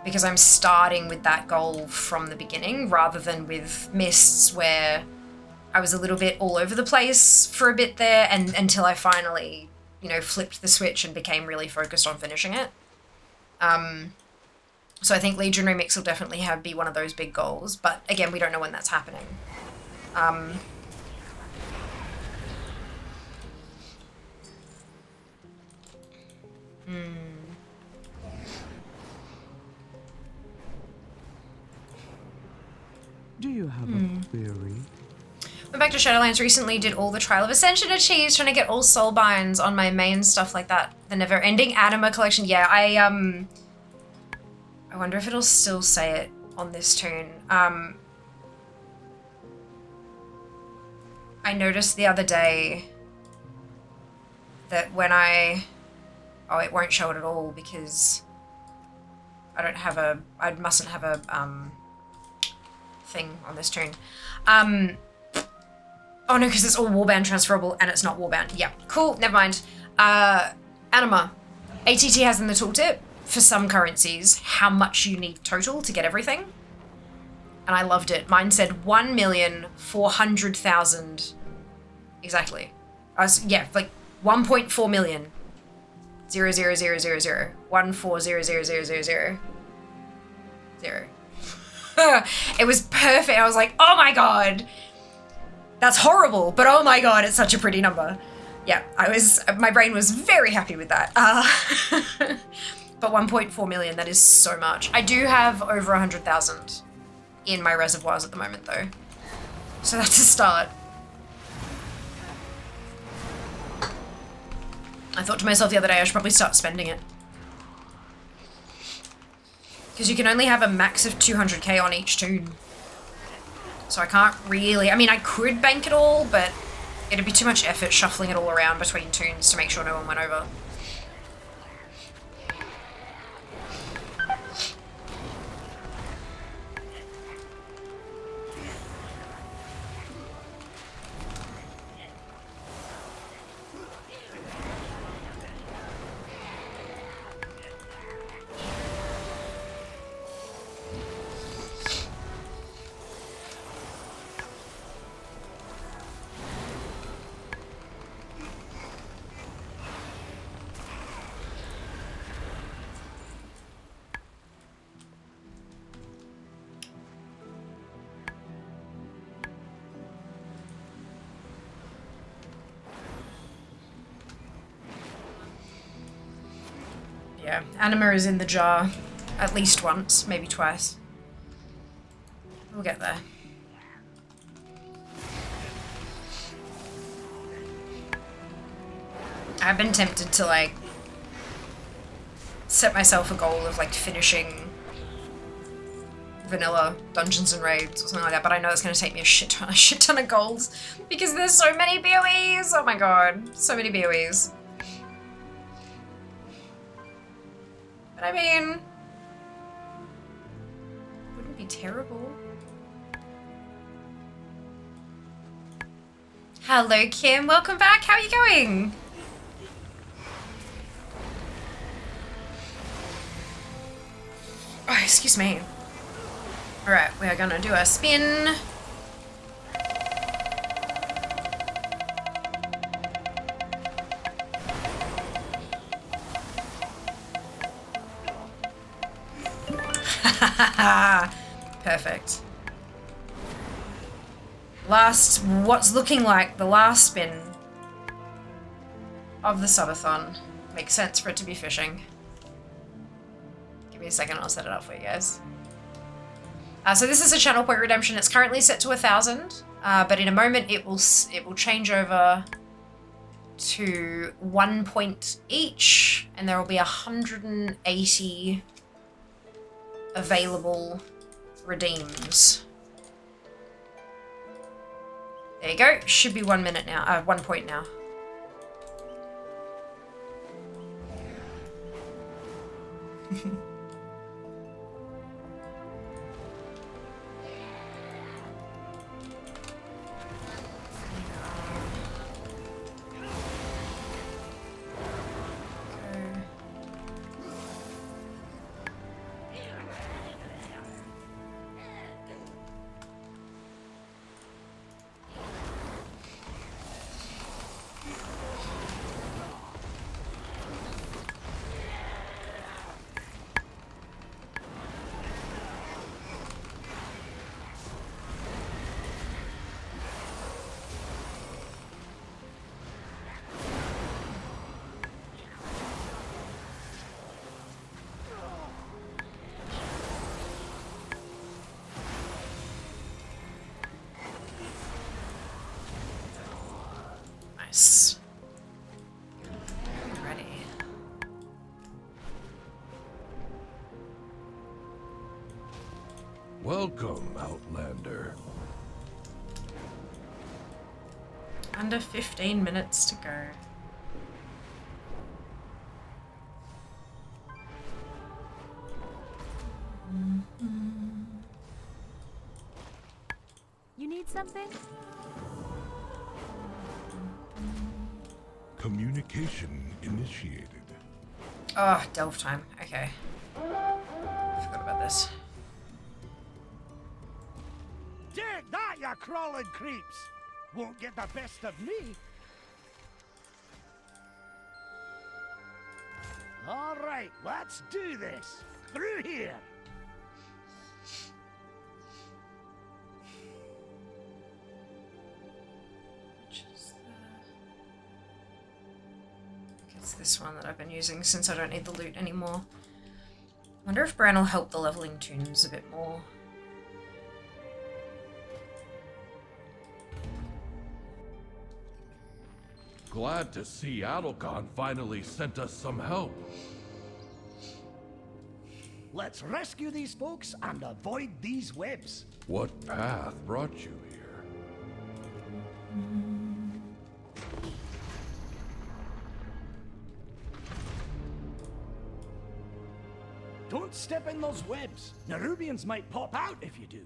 A: Because I'm starting with that goal from the beginning rather than with Mists, where I was a little bit all over the place for a bit there and until I finally, you know, flipped the switch and became really focused on finishing it. So I think Legion Remix will definitely be one of those big goals, but again, we don't know when that's happening.
I: Do you have a query?
A: Went back to Shadowlands recently, did all the Trial of Ascension achieves, trying to get all soul binds on my main stuff like that. The never-ending Anima collection. Yeah, I wonder if it'll still say it on this tune. I noticed the other day that when oh, it won't show it at all because I mustn't have a thing on this tune. Oh no, because it's all warband transferable and it's not warband. Yeah, cool, never mind. Anima. ATT has in the tooltip, for some currencies, how much you need total to get everything. And I loved it. Mine said 1,400,000. Exactly. Yeah, like 1.4 million. 00000. 1400000. 0. It was perfect. I was like, oh my god. That's horrible, but oh my god, it's such a pretty number. Yeah, my brain was very happy with that. But 1.4 million, that is so much. I do have over 100,000 in my reservoirs at the moment though. So that's a start. I thought to myself the other day I should probably start spending it. Because you can only have a max of 200k on each tune. So I can't really... I mean, I could bank it all, but it'd be too much effort shuffling it all around between tunes to make sure no one went over. Yeah, anima is in the jar at least once, maybe twice. We'll get there. I've been tempted to like set myself a goal of like finishing vanilla dungeons and raids or something like that, but I know it's going to take me a shit ton of golds because there's so many BOEs. Oh my god, so many BOEs. But I mean, wouldn't be terrible. Hello Kim, welcome back. How are you going? Oh, excuse me. Alright, we are gonna do a spin. Perfect. Last, what's looking like the last spin of the subathon. Makes sense for it to be fishing. Give me a second, I'll set it up for you guys. So this is a channel point redemption. It's currently set to 1,000, but in a moment it will change over to 1 point each, and there will be 180 available redeems. There you go. Should be 1 minute now. 1 point now. Nice. Ready.
L: Welcome, Outlander.
A: Under 15 minutes to go.
C: You need something?
F: Communication initiated.
A: Oh, delve time. Okay. Forgot about this.
B: Take that, you crawling creeps! Won't get the best of me. All right, let's do this. Through here.
A: It's this one that I've been using since I don't need the loot anymore. Wonder if Bran will help the leveling tunes a bit more.
L: Glad to see Adelgon finally sent us some help.
B: Let's rescue these folks and avoid these webs.
L: What path brought you here?
B: Don't step in those webs. Nerubians might pop out if you do.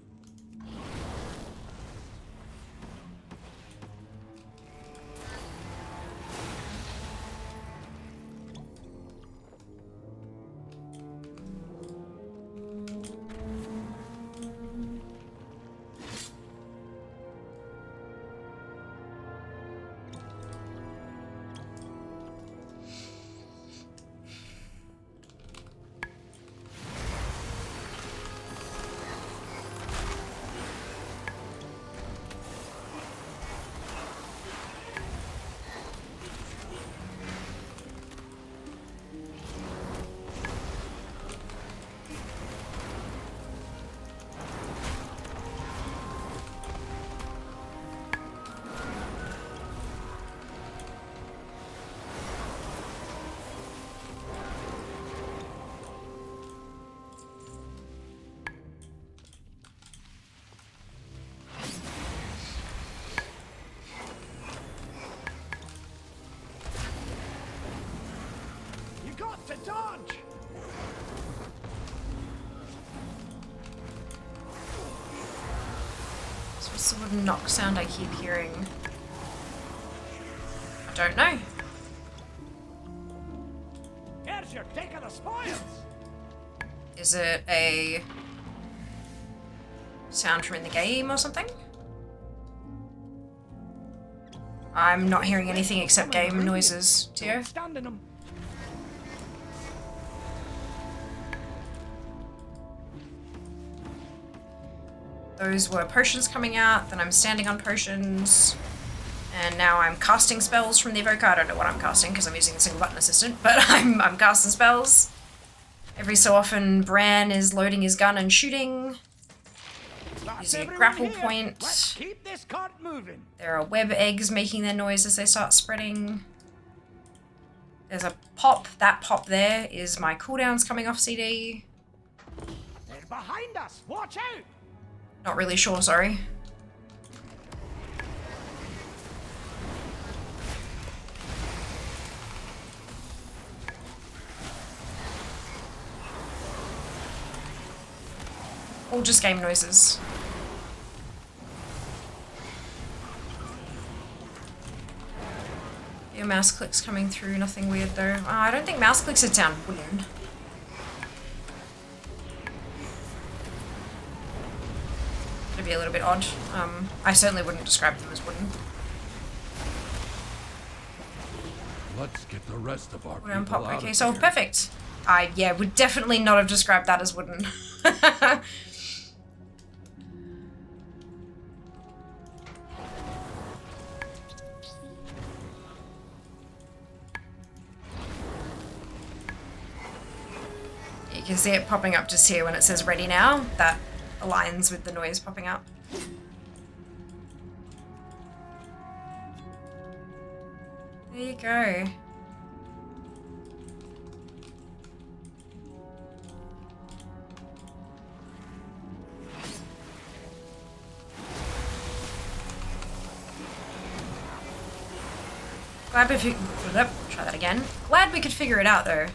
A: What's the wooden knock sound I keep hearing? I don't know.
B: Here's your take of the spoils.
A: Is it a sound from in the game or something? I'm not hearing anything except game noises, Tio. Those were potions coming out, then I'm standing on potions, and now I'm casting spells from the evoker. I don't know what I'm casting because I'm using the single button assistant, but I'm casting spells. Every so often, Bran is loading his gun and shooting, using a grapple point.
B: Let's keep this cart moving.
A: There are web eggs making their noise as they start spreading. There's a pop. That pop there is my cooldowns coming off CD.
B: They're behind us. Watch out.
A: Not really sure, sorry. All just game noises. Your mouse clicks coming through, nothing weird though. I don't think mouse clicks would sound weird. It'd be a little bit odd. I certainly wouldn't describe them as wooden.
L: Let's get the rest of our
A: Wooden
L: people
A: pop.
L: out
A: Okay,
L: of
A: so
L: here.
A: perfect. Yeah, would definitely not have described that as wooden. You can see it popping up just here when it says ready now. That aligns with the noise popping up. There you go. Glad we try that again. Glad we could figure it out though.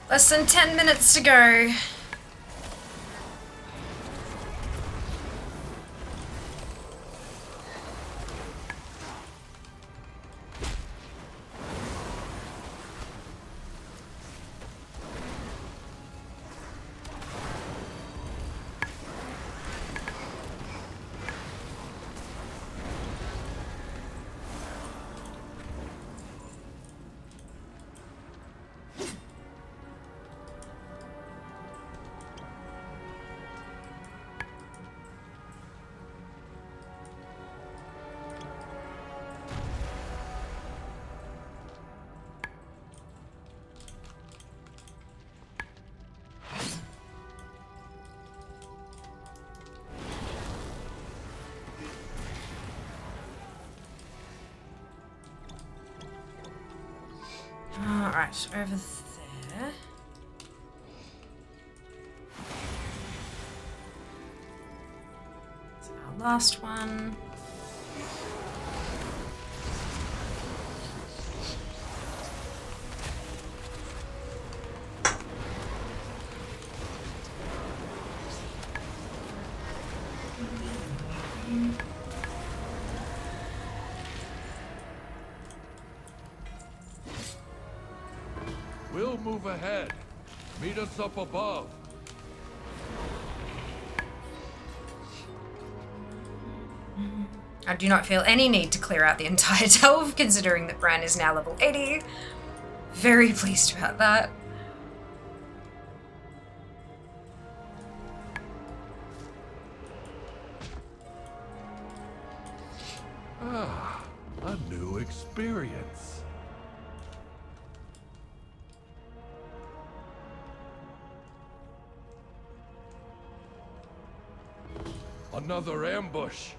A: Less than 10 minutes to go. Alright, over there. That's our last one.
L: We'll move ahead. Meet us up above.
A: I do not feel any need to clear out the entire delve, considering that Bran is now level 80. Very pleased about that.
L: Ah, a new experience. Another ambush.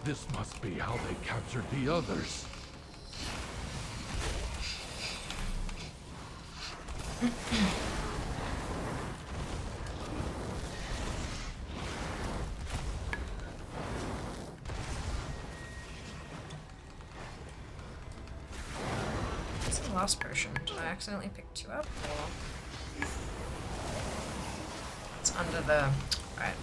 L: This must be how they captured the others.
A: What's the last potion? Did I accidentally pick 2 up? Or... It's under the... Right.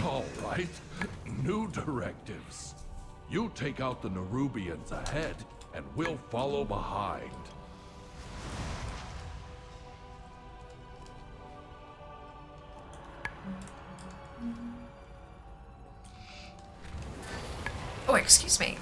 L: All right. New directives. You take out the Nerubians ahead, and we'll follow behind.
A: Oh, excuse me.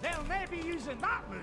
B: They'll never be using that move.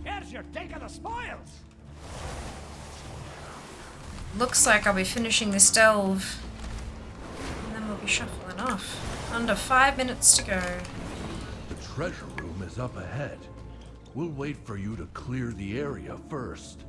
B: Here's your take of the spoils.
A: Looks like I'll be finishing this delve. And then we'll be shuffling off. Under 5 minutes to go.
L: The treasure room is up ahead. We'll wait for you to clear the area first.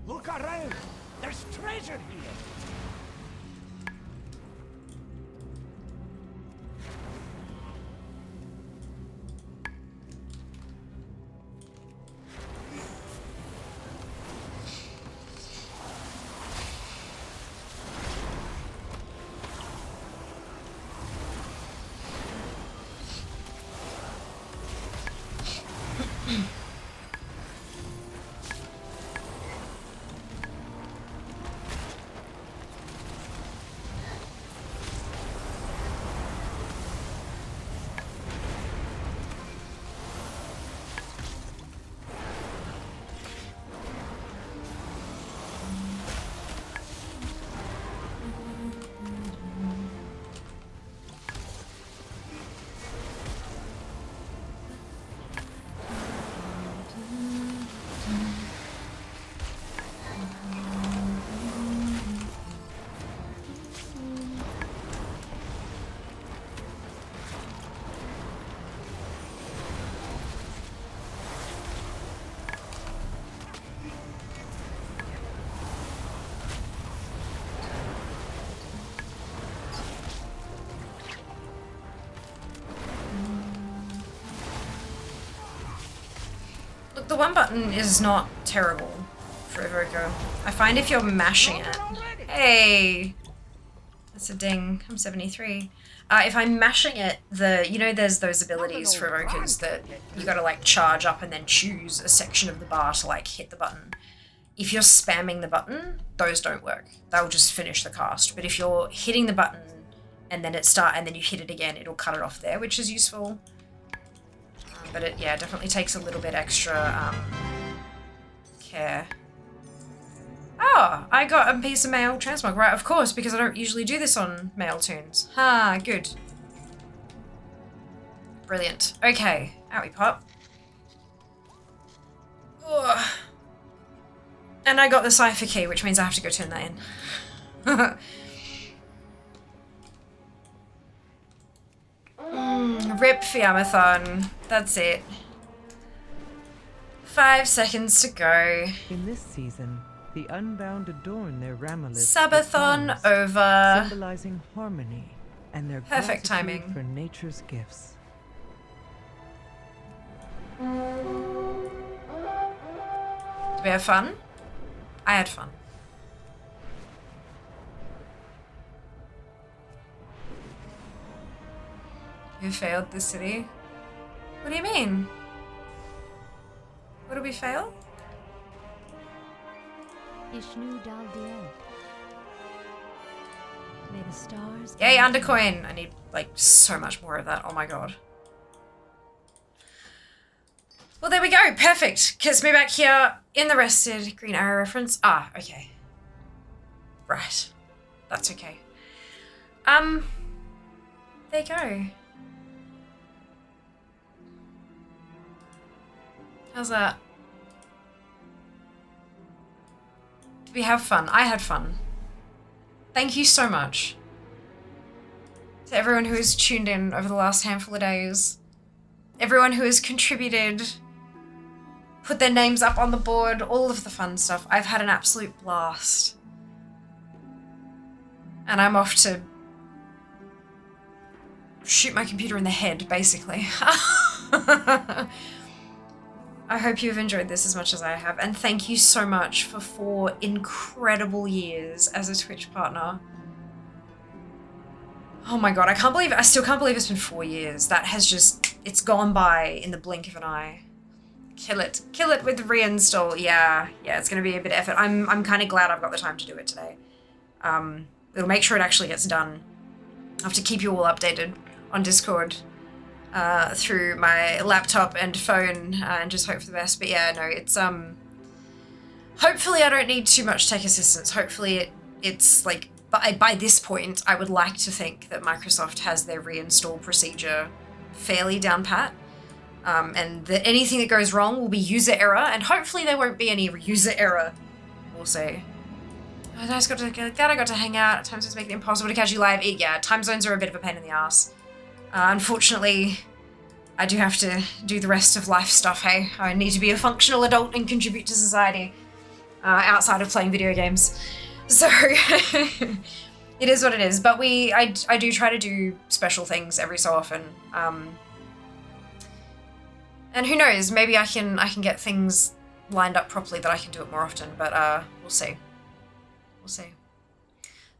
B: Look around! There's treasure here!
A: The one button is not terrible for Evoker. I find if you're mashing it... Hey! That's a ding. I'm 73. If I'm mashing it, you know there's those abilities for Evokers that you gotta like charge up and then choose a section of the bar to like hit the button. If you're spamming the button, those don't work. They'll just finish the cast. But if you're hitting the button and then and then you hit it again, it'll cut it off there, which is useful. But it, yeah, definitely takes a little bit extra care. Oh, I got a piece of mail transmog. Right, of course, because I don't usually do this on mail tunes. Ha, good. Brilliant. Okay, out we pop. Ugh. And I got the cipher key, which means I have to go turn that in. Rip Fiamathon. That's it. 5 seconds to go.
K: In this season, the Unbound adorn their ramilets.
A: Subathon over.
K: Symbolizing harmony and their
A: perfect
K: gratitude
A: timing
K: for nature's gifts.
A: Did we have fun? I had fun. You failed the city? What do you mean? What did we fail?
C: Ishnu Dal Diel. May the stars.
A: Yay, undercoin! I need like so much more of that. Oh my god. Well, there we go. Perfect. Gets me back here in the rested. Green arrow reference. Ah, okay. Right. That's okay. There you go. How's that? Did we have fun? I had fun. Thank you so much to everyone who has tuned in over the last handful of days. Everyone who has contributed, put their names up on the board, all of the fun stuff. I've had an absolute blast. And I'm off to shoot my computer in the head, basically. I hope you've enjoyed this as much as I have, and thank you so much for 4 incredible years as a Twitch partner. Oh my god, I still can't believe it's been 4 years. That has just, it's gone by in the blink of an eye. Kill it with the reinstall. Yeah, it's gonna be a bit of effort. I'm kind of glad I've got the time to do it today. It'll make sure it actually gets done. I have to keep you all updated on Discord. Through my laptop and phone and just hope for the best. But yeah, no, it's hopefully I don't need too much tech assistance. Hopefully it's like by this point I would like to think that Microsoft has their reinstall procedure fairly down pat, and that anything that goes wrong will be user error, and hopefully there won't be any user error. We'll see. I just got to hang out. At times it's making it impossible to catch you live. Yeah, time zones are a bit of a pain in the ass. Unfortunately, I do have to do the rest of life stuff, hey? I need to be a functional adult and contribute to society outside of playing video games. So, it is what it is. But I do try to do special things every so often. And who knows, maybe I can get things lined up properly that I can do it more often, but we'll see. We'll see.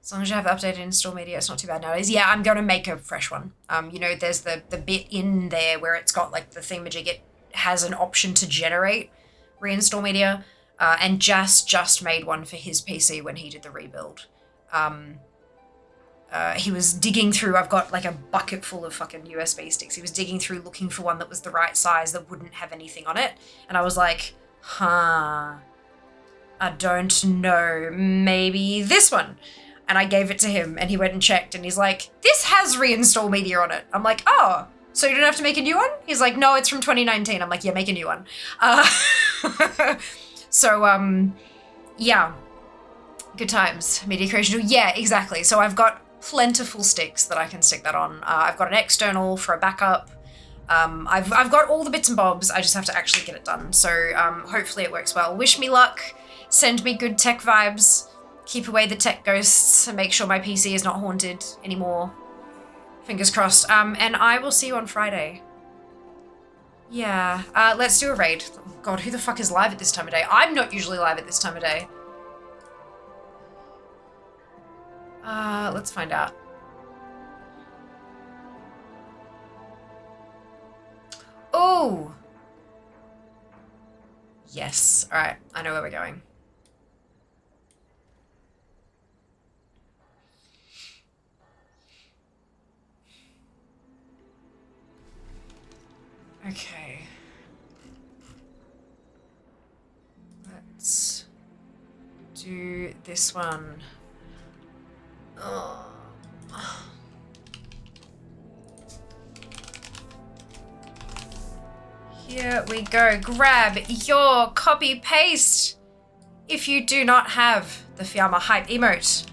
A: As long as you have the updated install media, it's not too bad nowadays. Yeah, I'm going to make a fresh one. You know, there's the bit in there where it's got like the thingamajig. It has an option to generate reinstall media, and just made one for his PC when he did the rebuild. He was digging through, I've got like a bucket full of fucking USB sticks. He was digging through looking for one that was the right size that wouldn't have anything on it. And I was like, I don't know, maybe this one. And I gave it to him and he went and checked and he's like, this has reinstall media on it. I'm like, oh, so you don't have to make a new one? He's like, no, it's from 2019. I'm like, yeah, make a new one. So, yeah, good times. Media creation tool. Yeah, exactly. So I've got plentiful sticks that I can stick that on. I've got an external for a backup. I've got all the bits and bobs. I just have to actually get it done. So hopefully it works well. Wish me luck. Send me good tech vibes. Keep away the tech ghosts and make sure my PC is not haunted anymore. Fingers crossed. And I will see you on Friday. Yeah, let's do a raid. Oh God, who the fuck is live at this time of day? I'm not usually live at this time of day. Let's find out. Oh! Yes, alright, I know where we're going. Okay. Let's do this one. Oh. Here we go. Grab your copy paste if you do not have the Fiamma hype emote.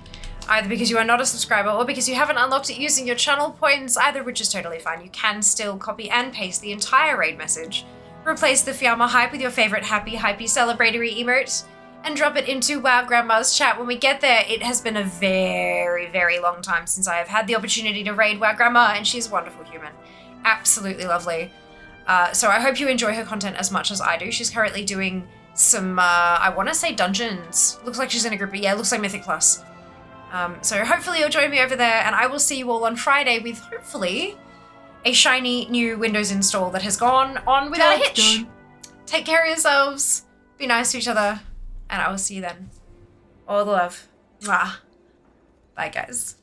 A: Either because you are not a subscriber or because you haven't unlocked it using your channel points, either of which is totally fine. You can still copy and paste the entire raid message. Replace the Fiamma hype with your favorite happy, hypey, celebratory emote and drop it into WoW Grandma's chat when we get there. It has been a very, very long time since I have had the opportunity to raid WoW Grandma, and she's a wonderful human. Absolutely lovely. So I hope you enjoy her content as much as I do. She's currently doing some, I want to say dungeons. Looks like she's in a group, but yeah, looks like Mythic Plus. So hopefully you'll join me over there, and I will see you all on Friday with hopefully a shiny new Windows install that has gone on without a hitch. Take care of yourselves, be nice to each other, and I will see you then. All the love. Mwah. Bye, guys.